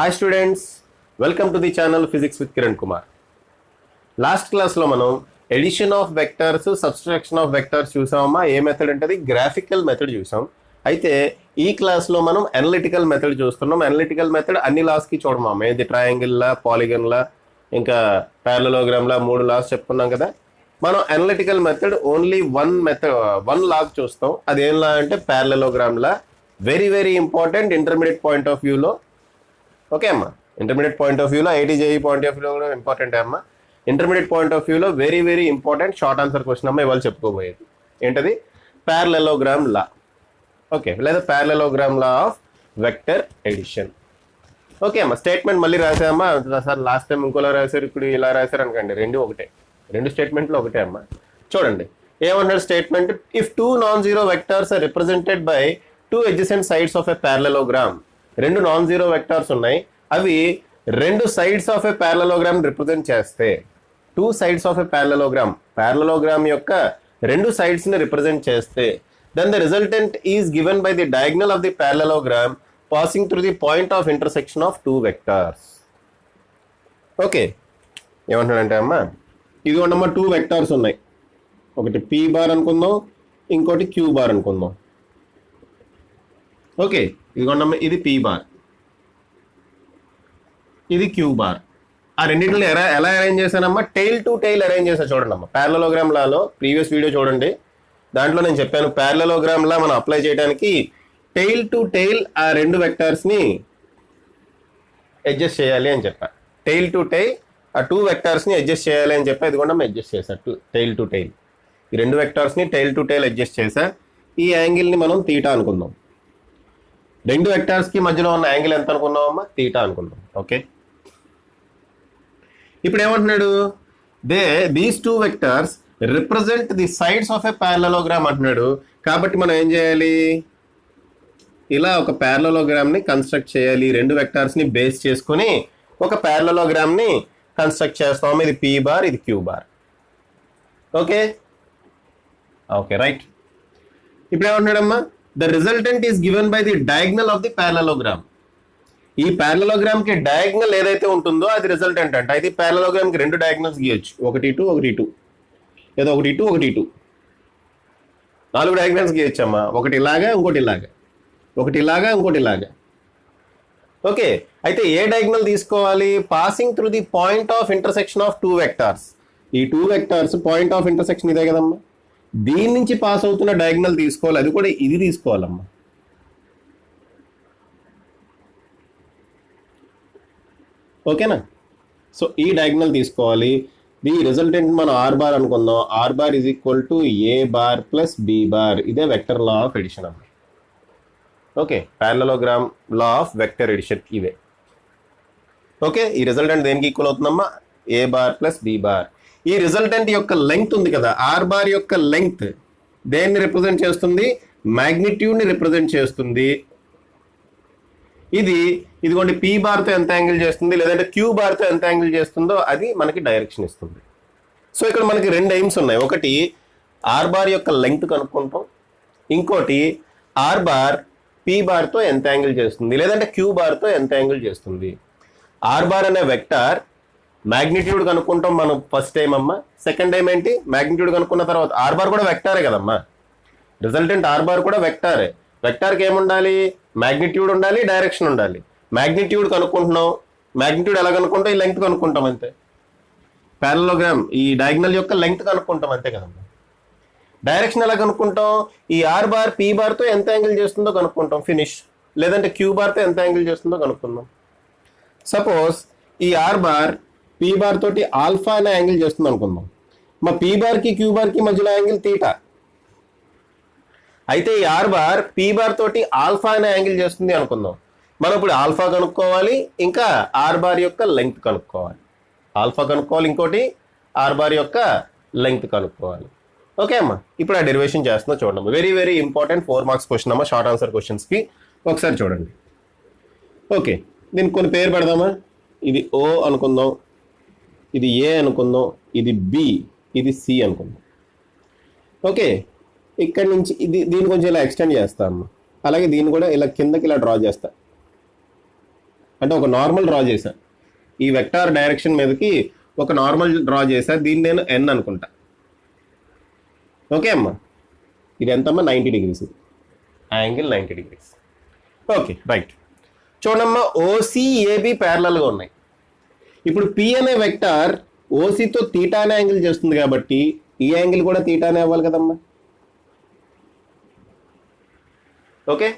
Hi students, welcome to the channel Physics with Kiran Kumar. Last class లో మనం addition of vectors, subtraction of vectors చూసామమ్మా. ఏ method అంటే అది graphical method చూసాం. అయితే ఈ క్లాస్లో మనం అనలిటికల్ మెథడ్ చూస్తున్నాం. అనలిటికల్ మెథడ్ అన్ని లాస్కి చూడమమ్మా. ఇది ట్రయాంగిల్లా, పాలిగన్లా, ఇంకా ప్యారలలోగ్రామ్లా 3 లాస్ చెప్పుకున్నాం కదా. మనం analytical method only one law చూస్తాం. అదేం లా అంటే ప్యారలలోగ్రామ్లా. Very very important intermediate point of వ్యూలో. ఓకే అమ్మా, ఇంటర్మీడియట్ పాయింట్ ఆఫ్ వ్యూలో, ఐటీజేఈ పాయింట్ ఆఫ్ వ్యూలో కూడా ఇంపార్టెంట్ అమ్మా. ఇంటర్మీడియట్ పాయింట్ ఆఫ్ వ్యూలో very very important short answer question అమ్మా ఇవాళ చెప్పుకోబోయేది. ఏంటది? Parallelogram law. ఓకే, లేదా parallelogram law of vector addition. Okay అమ్మా, స్టేట్మెంట్ మళ్ళీ రాసామా సార్? లాస్ట్ టైం ఇంకోలా రాశారు, ఇప్పుడు ఇలా రాశారు అనుకోండి. రెండు స్టేట్మెంట్లు ఒకటే అమ్మా. చూడండి ఏమన్నాడు statement. If 2 non zero vectors are represented by 2 adjacent sides of a parallelogram. 2 non zero vectors ఉన్నాయి, అవి 2 sides of a parallelogram represent చేస్తే, 2 sides of a parallelogram యొక్క 2 sides ని రిప్రజెంట్ చేస్తే, then the resultant is given by the diagonal of the parallelogram passing through the point of intersection of 2 vectors. Okay, ఏమంటున్నాడంటే అమ్మా, ఇది ఉండమ్మా 2 vectors ఉన్నాయి. ఒకటి P బార్ అనుకుందాం, ఇంకోటి Q బార్ అనుకుందాం. ఓకే, ఇదిగోండమ్మా, ఇది P బార్, ఇది Q బార్. ఆ రెండింటిని ఎలా అరేంజ్ చేశానమ్మా? టైల్ టు టైల్ అరేంజ్ చేశాను. చూడండి అమ్మా, ప్యారలలోగ్రామ్ లాలో ప్రీవియస్ వీడియో చూడండి, దాంట్లో నేను చెప్పాను ప్యారలలోగ్రామ్ లా మనం అప్లై చేయడానికి టైల్ టు టైల్ ఆ 2 వెక్టర్స్ని అడ్జస్ట్ చేయాలి అని చెప్పా. టైల్ టు టైల్ ఆ 2 వెక్టర్స్ని అడ్జస్ట్ చేయాలి అని చెప్పా. ఇదిగోండమ్మా అడ్జస్ట్ చేశా, టైల్ టు టైల్. ఈ 2 వెక్టర్స్ని టైల్ టు టైల్ అడ్జస్ట్ చేశా. ఈ యాంగిల్ని మనం తీటా అనుకుందాం. 2 వెక్టర్స్కి మధ్యలో ఉన్న యాంగిల్ ఎంత అనుకున్నామమ్మా? తీటా అనుకుందాం. ఓకే, ఇప్పుడు ఏమంటున్నాడు? These 2 vectors represent the sides of a parallelogram అంటున్నాడు. కాబట్టి మనం ఏం చేయాలి? ఇలా ఒక ప్యారలలోగ్రామ్ని కన్స్ట్రక్ట్ చేయాలి. 2 వెక్టర్స్ని బేస్ చేసుకుని ఒక ప్యారలలోగ్రామ్ని కన్స్ట్రక్ట్ చేస్తాం. ఇది P బార్, ఇది Q bar. Okay okay right. ఇప్పుడు ఏమంటున్నాడమ్మా? The resultant is given by the diagonal of the parallelogram. ఈ parallelogram కి డయాగ్నల్ ఏదైతే ఉంటుందో అది రిజల్టెంట్ అంట. అయితే parallelogram కి 2 డయాగ్నల్స్ గీయొచ్చు, ఒకటి ఇటు ఒకటి ఇటు, లేదా ఒకటి ఇటు ఒకటి ఇటు, 4 డయాగ్నల్స్ గీయొచ్చు అమ్మా. ఒకటి ఇలాగా, ఇంకోటి ఇలాగా, ఒకటి ఇలాగా, ఇంకోటి ఇలాగా. ఓకే, అయితే ఏ డయాగ్నల్ తీసుకోవాలి? Passing through the point of intersection of 2 vectors. ఈ 2 వెక్టార్స్ పాయింట్ ఆఫ్ ఇంటర్సెక్షన్ ఇదే కదమ్మా, దీని నుంచి పాస్ అవుతున్న డయాగ్నల్ తీసుకోవాలి. అది కూడా ఇది తీసుకోవాలమ్మా. ఓకేనా? సో ఈ డయాగ్నల్ తీసుకోవాలి. ది రిజల్టెంట్ మనం ఆర్ బార్ అనుకుందాం. R bar is equal to A bar plus B bar. ఇదే వెక్టర్ లా ఆఫ్ ఎడిషన్ అమ్మా. Okay, parallelogram law of vector addition ఇదే. ఓకే, ఈ రిజల్టెంట్ దేనికి ఈక్వల్ అవుతుందమ్మా? A bar plus B bar. ఈ resultant యొక్క length ఉంది కదా, ఆర్ బార్ యొక్క లెంగ్త్ దేన్ని రిప్రజెంట్ చేస్తుంది? మ్యాగ్నిట్యూడ్ని రిప్రజెంట్ చేస్తుంది. ఇదిగోండి P బార్తో ఎంత యాంగిల్ చేస్తుంది, లేదంటే Q బార్తో ఎంత యాంగిల్ చేస్తుందో అది మనకి డైరెక్షన్ ఇస్తుంది. సో ఇక్కడ మనకి 2 ఎయిమ్స్ ఉన్నాయి. ఒకటి ఆర్ బార్ యొక్క లెంగ్త్ కనుక్కుంటాం, ఇంకోటి ఆర్ బార్ P బార్తో ఎంత యాంగిల్ చేస్తుంది, లేదంటే Q బార్తో ఎంత యాంగిల్ చేస్తుంది. ఆర్ బార్ అనే వెక్టార్ మ్యాగ్నిట్యూడ్ కనుక్కుంటాం మనం ఫస్ట్ టైం అమ్మా. సెకండ్ టైం ఏంటి? మ్యాగ్నిట్యూడ్ కనుక్కున్న తర్వాత ఆర్ బార్ కూడా వెక్టారే కదమ్మా. రిజల్టెంట్ ఆర్ బార్ కూడా వెక్టారే. వెక్టార్కి ఏముండాలి? మ్యాగ్నిట్యూడ్ ఉండాలి, డైరెక్షన్ ఉండాలి. మ్యాగ్నిట్యూడ్ కనుక్కుంటున్నాం, మ్యాగ్నిట్యూడ్ ఎలా కనుక్కుంటాం? ఈ లెంగ్త్ కనుక్కుంటాం అంతే. ప్యారలలోగ్రామ్ ఈ డయాగ్నల్ యొక్క లెంగ్త్ కనుక్కుంటాం అంతే కదమ్మా. డైరెక్షన్ ఎలా కనుక్కుంటాం? ఈ ఆర్ బార్ P బార్తో ఎంత యాంగిల్ చేస్తుందో కనుక్కుంటాం, ఫినిష్. లేదంటే Q బార్తో ఎంత యాంగిల్ చేస్తుందో కనుక్కుందాం. సపోజ్ ఈ ఆర్ బార్ P బార్ తోటి ఆల్ఫా అనే యాంగిల్ చేస్తుంది అనుకుందాం. మా P బార్కి Q బార్కి మధ్యలో యాంగిల్ తీటా. అయితే ఈ ఆర్ బార్ P బార్ తోటి ఆల్ఫా అనే యాంగిల్ చేస్తుంది అనుకుందాం. మనం ఇప్పుడు ఆల్ఫా కనుక్కోవాలి, ఇంకా ఆర్ బార్ యొక్క లెంగ్త్ కనుక్కోవాలి. ఆల్ఫా కనుక్కోవాలి, ఇంకోటి ఆర్ బార్ యొక్క లెంగ్త్ కనుక్కోవాలి. ఓకే అమ్మా, ఇప్పుడు ఆ డెరివేషన్ చేస్తున్నా చూడండి. Very very important 4 marks question అమ్మా, షార్ట్ ఆన్సర్ క్వశ్చన్స్కి. ఒకసారి చూడండి. ఓకే, దీనికి కొన్ని పేరు పెడదామా? ఇది O అనుకుందాం, ఇది ఏ అనుకుందాం, ఇది బి, ఇది సి అనుకుందాం. ఓకే, ఇక్కడ నుంచి దీన్ని కొంచెం ఇలా ఎక్స్టెండ్ చేస్తాము. అలాగే దీన్ని కూడా ఇలా కిందకి ఇలా డ్రా చేస్తా. అంటే ఒక నార్మల్ డ్రా చేశా, ఈ వెక్టార్ డైరెక్షన్ మీదకి ఒక నార్మల్ డ్రా చేశా, దీన్ని నేను ఎన్ అనుకుంటా. ఓకే అమ్మా, ఇది ఎంతమ్మా 90 degrees, angle 90 degrees. Okay right. చూడమ్మా, ఓసి ఏబి ప్యారలల్గా ఉన్నాయి. ఇప్పుడు పి అనే వెక్టార్ ఓసితో తీటా అనే యాంగిల్ చేస్తుంది కాబట్టి ఈ యాంగిల్ కూడా తీటానే అవ్వాలి కదమ్మా. ఓకే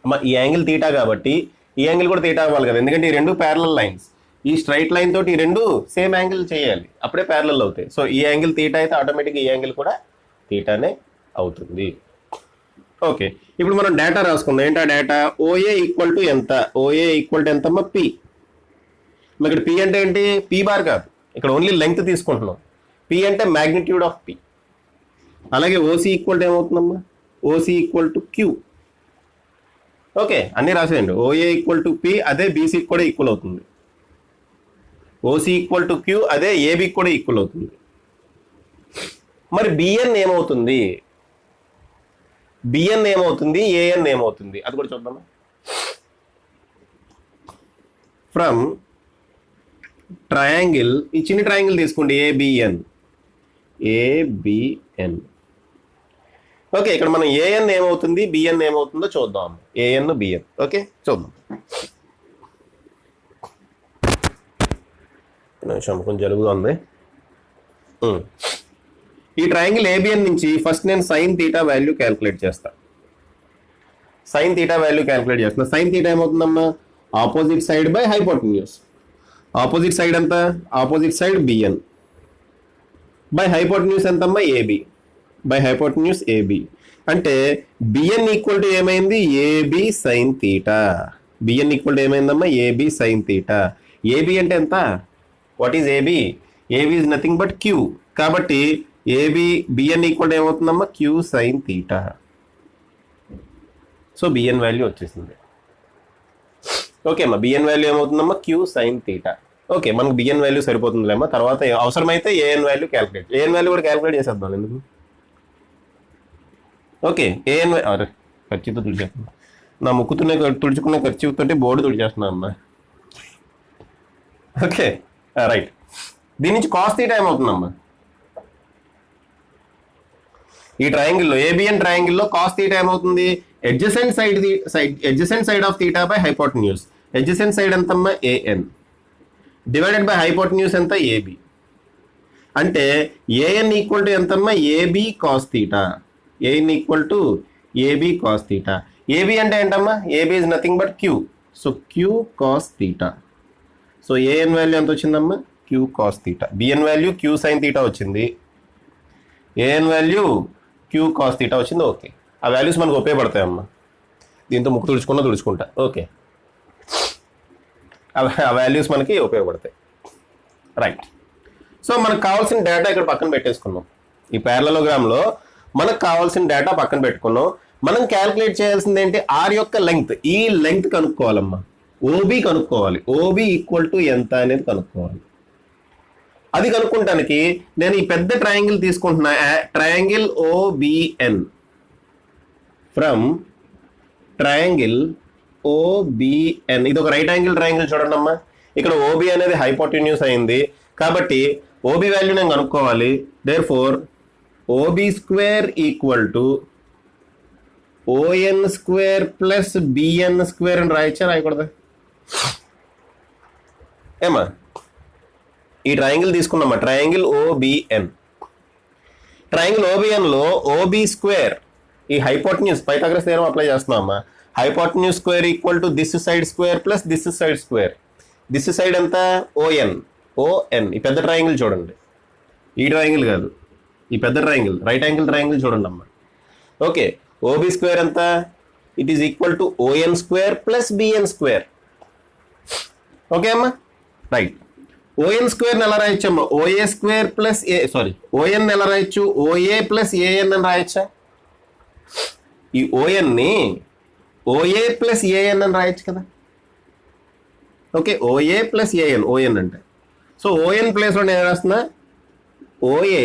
అమ్మా, ఈ యాంగిల్ తీటా కాబట్టి ఈ యాంగిల్ కూడా తీటా అవ్వాలి కదా, ఎందుకంటే ఈ రెండు ప్యారలల్ లైన్స్. ఈ స్ట్రైట్ లైన్ తోటి ఈ రెండు సేమ్ యాంగిల్ చేయాలి, అప్పుడే ప్యారలల్ అవుతాయి. సో ఈ యాంగిల్ తీటా అయితే ఆటోమేటిక్గా ఈ యాంగిల్ కూడా తీటానే అవుతుంది. ఓకే, ఇప్పుడు మనం డేటా రాసుకుందాం. ఏంటా డేటా? ఓఏ ఈక్వల్ టు ఎంత? ఓఏ ఈక్వల్ టు ఎంతమ్మా? పి. ఇక్కడ పి అంటే ఏంటి? పి బార్ కాదు, ఇక్కడ ఓన్లీ లెంగ్త్ తీసుకుంటున్నాం. పి అంటే మ్యాగ్నిట్యూడ్ ఆఫ్ పి. అలాగే ఓసి ఈక్వల్ టు ఏమవుతుందమ్మా? OC equal to q. Okay, అన్నీ రాసేయండి. ఓఏ ఈక్వల్ టు పి, అదే బీసీకి కూడా ఈక్వల్ అవుతుంది. ఓసి ఈక్వల్ టు క్యూ, అదే ఏబికి కూడా ఈక్వల్ అవుతుంది. మరి బిఎన్ ఏమవుతుంది? బిఎన్ ఏమవుతుంది? ఏఎన్ ఏమవుతుంది? అది కూడా చూద్దామా. ఫ్రమ్ ట్రయాంగిల్, ఈ చిన్న ట్రయాంగిల్ తీసుకోండి, ఏబిఎన్. ఏబిఎన్. ఓకే, ఇక్కడ మనం ఏఎన్ ఏమవుతుంది, బిఎన్ ఏమవుతుందో చూద్దాం. AN B N. ఓకే చూద్దాం. నిమిషం, కొంచెం జరుగుతుంది. ఈ ట్రయాంగిల్ ఏబిఎన్ నుంచి ఫస్ట్ నేను సైన్ తీటా వాల్యూ క్యాలిక్యులేట్ చేస్తా. సైన్ తీటా వాల్యూ క్యాలిక్యులేట్ చేస్తున్నా. సైన్ తీటా ఏమవుతుందమ్మా? Opposite side by hypotenuse. Opposite side ఎంత? Opposite side BN by hypotenuse ఎంతమ్మా? AB by hypotenuse AB. అంటే బిఎన్ ఈక్వల్ టు ఏమైంది? AB sine theta. BN equal to ఏమైందమ్మా? AB sine theta. AB అంటే ఎంత? What is AB? AB is nothing but q. కాబట్టి AB BN equal to ఏమవుతుందమ్మా? Q sine theta. So BN value వచ్చేసింది. Okay అమ్మా, BN value ఏమవుతుందమ్మా? Q sine theta. Okay, మనకు BN value సరిపోతుందిలేమ్మా. తర్వాత అవసరమైతే AN value calculate. AN value కూడా calculate చేసేద్దాం ఎందుకు. ఓకే, ఏఎన్ అరే ఖర్చుతో తుడిచేస్తున్నా, నా ముక్కుతోనే తుడుచుకున్న ఖర్చుతో బోర్డు తుడిచేస్తున్నా అమ్మా. Okay right. దీని నుంచి కాస్ తీటా ఏమవుతుందమ్మా? ఈ ట్రయాంగిల్లో, ఏబిఎన్ ట్రయాంగిల్లో కాస్ తీటా ఏమవుతుంది? Adjacent side of theta by hypotenuse. Adjacent side ఎంతమ్మా? ఏఎన్ డివైడెడ్ బై హైపోటెన్యూస్ ఎంత? ఏబి. అంటే ఏఎన్ ఈక్వల్ టు ఎంతమ్మా? AB cos theta. AN equal to AB cos theta. AB అంటే ఏంటమ్మా? AB is nothing but Q. So Q cos theta. So AN value ఎంత వచ్చిందమ్మా? Q cos theta. BN value queue sine theta వచ్చింది. AN value Q cos theta వచ్చింది. Okay, ఆ values మనకు ఉపయోగపడతాయమ్మా. దీంతో ముక్కు తుడుచుకుంటా. ఓకే, ఆ వాల్యూస్ మనకి ఉపయోగపడతాయి. రైట్. సో మనకు కావాల్సిన డేటా ఇక్కడ పక్కన పెట్టేసుకున్నాం. ఈ ప్యారలలోగ్రామ్లో మనకు కావాల్సిన డేటా పక్కన పెట్టుకున్నాం. మనం క్యాల్కులేట్ చేయాల్సింది ఏంటి? ఆర్ యొక్క లెంగ్త్. ఈ లెంగ్త్ కనుక్కోవాలమ్మా. ఓబి కనుక్కోవాలి. ఓబి ఈక్వల్ టు ఎంత అనేది కనుక్కోవాలి. అది కనుక్కోవడానికి నేను ఈ పెద్ద ట్రయాంగిల్ తీసుకుంటున్నా, ట్రయాంగిల్ ఓబిఎన్. ఫ్రమ్ ట్రయాంగిల్ ఓబిఎన్, ఇది ఒక రైట్ యాంగిల్ ట్రయాంగిల్ చూడండి అమ్మా. ఇక్కడ ఓబి అనేది హైపోటెన్యూస్ అయింది కాబట్టి ఓబి వాల్యూ నేను కనుక్కోవాలి. Therefore OB square equal to ON square plus BN square అని రాయచ్చా? రాయకూడదా? ఏమా, ఈ ట్రయాంగిల్ తీసుకున్నామా, ట్రయాంగిల్ ఓబిఎన్. ట్రయాంగిల్ ఓబిఎన్లో ఓబి స్క్వేర్, ఈ హైపోటెన్యూస్ పైథాగరస్ థియరం అప్లై చేస్తున్నామా. Hypotenuse square equal to this side square plus this side square. This side ఎంత? ఓఎన్. ఓఎన్. ఈ పెద్ద ట్రయాంగిల్ చూడండి, ఈ ట్రయాంగిల్ కాదు, ఈ పెద్ద ట్రయాంగిల్, రైట్ యాంగిల్ ట్రయాంగిల్ చూడండి అమ్మా. ఓకే, ఓబి స్క్వేర్ ఎంత? It is equal to ON square plus BN square. Okay అమ్మా రైట్. ఓఎన్ స్క్వేర్ని ఎలా రాయొచ్చు అమ్మా? ఓఏ స్క్వేర్ ప్లస్ ఓఎన్ ఎలా రాయొచ్చు? ఓఏ ప్లస్ ఏఎన్ అని రాయొచ్చా? ఈ ఓఎన్ని ఓఏ ప్లస్ ఏఎన్ అని రాయొచ్చు కదా. Okay, OA plus AN, ON అంటే. సో ఓఎన్ ప్లేస్లో నేను రాస్తున్నా OA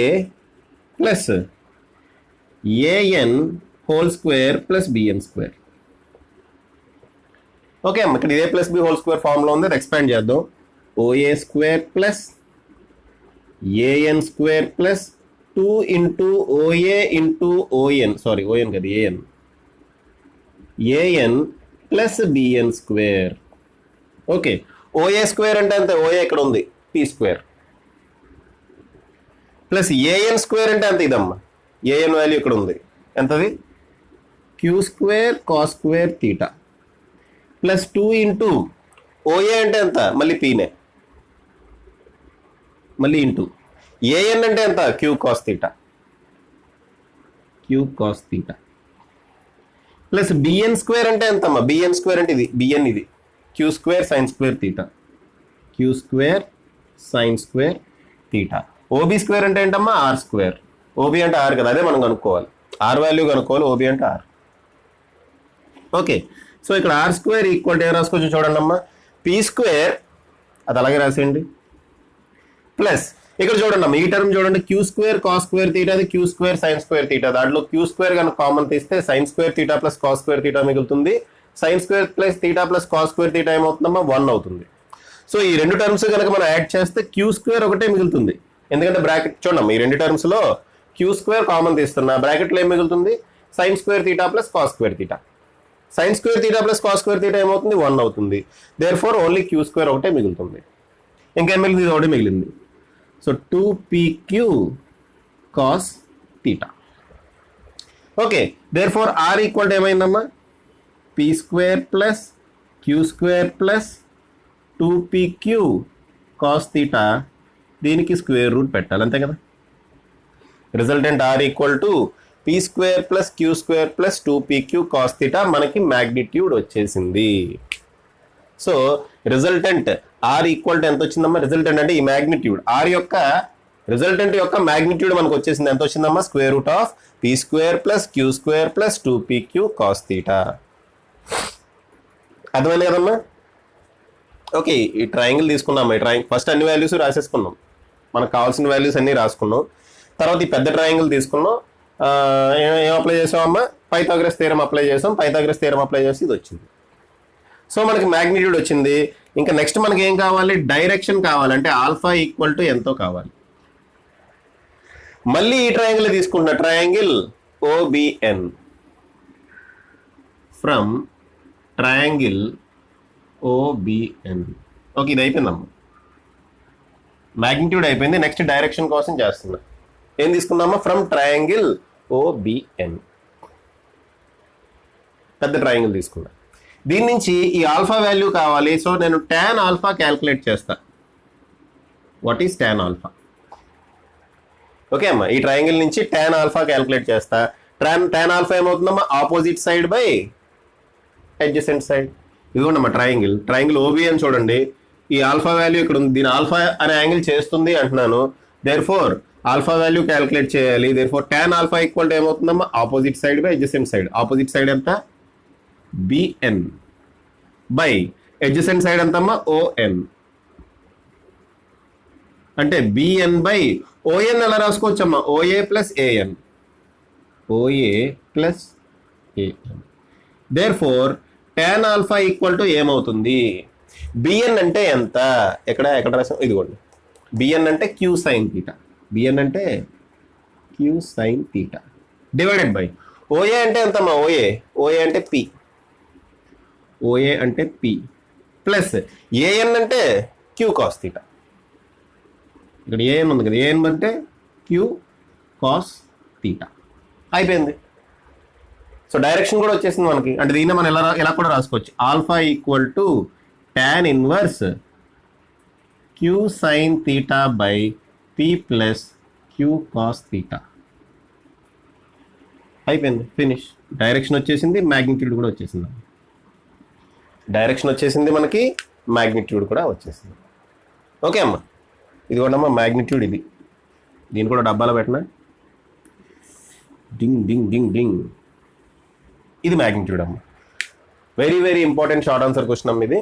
plus AN whole square plus BN square. Okay అమ్మ, ఇక్కడ a plus b whole square ఫార్మ్లో ఉంది, అది ఎక్స్పాండ్ చేద్దాం. OA square plus AN square plus 2 into OA into ON, sorry ON కదా AN, AN plus BN square. Okay, OA square అంటే అంతే, OA ఇక్కడ ఉంది p square, plus AN square అంటే అంత ఇదమ్మా, ఏఎన్ వాల్యూ ఇక్కడ ఉంది ఎంతది q square cos square theta, plus 2 into OA అంటే ఎంత మళ్ళీ పీనే, మళ్ళీ ఇంటూ ఏఎన్ అంటే ఎంత q cos theta, q cos theta, plus BN square అంటే ఎంతమ్మా, బిఎన్ స్క్వేర్ అంటే ఇది బిఎన్, ఇది q square sine square theta, q square sine square theta. OB square అంటే ఏంటమ్మా ఆర్ స్క్వేర్, ఓబీ అంటే ఆర్ కదా, అదే మనం కనుక్కోవాలి, ఆర్ వాల్యూ కనుక్కోవాలి, ఓబీ అంటే ఆర్. ఓకే, సో ఇక్కడ ఆర్ స్క్వేర్ ఈక్వల్ టు ఏం రాసుకోవచ్చు చూడండి అమ్మా, పీ స్క్వేర్ అది అలాగే రాసేయండి, ప్లస్ ఇక్కడ చూడండి అమ్మా ఈ టర్మ్ చూడండి, q square cos square theta, అది q square sine square theta, దాంట్లో క్యూ స్క్వేర్ కనుక కామన్ తీస్తే sine square theta plus cos square theta మిగులుతుంది, sine square plus theta plus cos square theta ఏమవుతుందమ్మా 1 అవుతుంది. సో ఈ రెండు టర్మ్స్ కనుక మనం యాడ్ చేస్తే క్యూ స్క్వేర్ ఒకటే మిగులుతుంది, ఎందుకంటే బ్రాకెట్ చూడమ్మా ఈ రెండు టర్మ్స్ లో క్యూ స్క్వేర్ కామన్ తీస్తున్నా, బ్రాకెట్లో ఏం మిగులుతుంది sine square theta plus cos square theta, sine square theta plus cos square theta ఏమవుతుంది 1 అవుతుంది, therefore only q square ఒకటే మిగులుతుంది, ఇంకేం మిగిలింది ఇది ఒకటి మిగిలింది. So 2pq cos theta. Okay, therefore r equal to ఏమైందమ్మా p square plus queue square plus 2pq cos theta, దీనికి స్క్వేర్ రూట్ పెట్టాలి అంతే కదా. Resultant are equal to P square plus queue square plus 2pq cos theta, మనకి magnitude వచ్చేసింది. So resultant are equal to ఎంత వచ్చిందమ్మా, resultant అంటే ఈ మ్యాగ్నిట్యూడ్ ఆర్ యొక్క రిజల్టెంట్ యొక్క మ్యాగ్నిట్యూడ్ మనకు వచ్చేసింది, ఎంత వచ్చిందమ్మా square root of P square plus queue square plus 2pq cos theta. అర్థమైంది కదమ్మా. ఓకే, ఈ ట్రయాంగిల్ తీసుకున్నాం, ఈ ట్రయాంగిల్ ఫస్ట్ అన్ని వాల్యూస్ రాసేసుకున్నాం, మనకు కావాల్సిన వాల్యూస్ అన్ని రాసుకున్నాం, తర్వాత ఈ పెద్ద ట్రయాంగిల్ తీసుకున్నాం, ఏం అప్లై చేసామమ్మా పైథాగరస్ థియరం అప్లై చేసాం, పైథాగరస్ థియరం అప్లై చేసి ఇది వచ్చింది. సో మనకి మ్యాగ్నిట్యూడ్ వచ్చింది, ఇంకా నెక్స్ట్ మనకి ఏం కావాలి డైరెక్షన్ కావాలి, అంటే ఆల్ఫా ఈక్వల్ టు ఎంతో కావాలి. మళ్ళీ ఈ ట్రయాంగిల్ తీసుకుంటున్నా, ట్రయాంగిల్ ఓబిఎన్ ఫ్రమ్ ట్రయాంగిల్ ఓబిఎన్. ఓకే, ఇది అయిపోయిందమ్మా, మ్యాగ్నిట్యూడ్ అయిపోయింది, నెక్స్ట్ డైరెక్షన్ కోసం చేస్తున్నా. ఏం తీసుకున్నామా ఫ్రమ్ ట్రయాంగిల్ ఓబిఎన్, పెద్ద ట్రయాంగిల్ తీసుకున్నా, దీని నుంచి ఈ ఆల్ఫా వాల్యూ కావాలి. సో నేను tan ఆల్ఫా క్యాల్కులేట్ చేస్తా. What is tan alpha? Okay అమ్మా, ఈ ట్రయాంగిల్ నుంచి tan ఆల్ఫా క్యాల్కులేట్ చేస్తా. tan ఆల్ఫా ఏమవుతుందమ్మా opposite side by adjacent side. ఇదిగోండమ్మా ట్రయాంగిల్ ఓబిఎన్ చూడండి, ఈ ఆల్ఫా వాల్యూ ఇక్కడ ఉంది, దీని ఆల్ఫా అనే యాంగిల్ చేస్తుంది అంటున్నాను, therefore alpha value calculate చేయాలి. Therefore tan alpha equal to ఏమవుతుందమ్మా opposite side by adjacent side. Opposite side ఎంత బిఎన్ బై అడ్జసెంట్ సైడ్ ఎంతమ్మా ఓఎన్, అంటే బిఎన్ బై ఓఎన్ ఎలా రాసుకోవచ్చమ్మా OA plus AN, OA plus AN. Therefore tan alpha equal to ఏమవుతుంది BN అంటే ఎంత, ఎక్కడ రాసాం ఇదిగోండి, బిఎన్ అంటే క్యూ సైన్ తీటా, బిఎన్ అంటే q sine theta divided by OA అంటే ఎంతమ్మా ఓఏ అంటే పి, ఓఏ అంటే పి ప్లస్ ఏఎన్ అంటే క్యూ కాస్ తీటా, ఇక్కడ ఏఎన్ ఉంది కదా, ఏఎన్ అంటే క్యూ కాస్ తీటా. అయిపోయింది. సో డైరెక్షన్ కూడా వచ్చేసింది మనకి, అంటే దీన్ని మనం ఎలా కూడా రాసుకోవచ్చు, alpha equal to tan inverse Q sine theta by P plus Q cos theta. అయిపోయింది, ఫినిష్. డైరెక్షన్ వచ్చేసింది, మ్యాగ్నిట్యూడ్ కూడా వచ్చేసింది, డైరెక్షన్ వచ్చేసింది మనకి, మ్యాగ్నిట్యూడ్ కూడా వచ్చేసింది. ఓకే అమ్మా, ఇది కూడా అమ్మా మ్యాగ్నిట్యూడ్, ఇది దీన్ని కూడా డబ్బాలో పెట్టినా, డింగ్ డింగ్ డింగ్ డింగ్, ఇది మ్యాగ్నిట్యూడ్ అమ్మా. Very very important short answer question అమ్మ ఇది.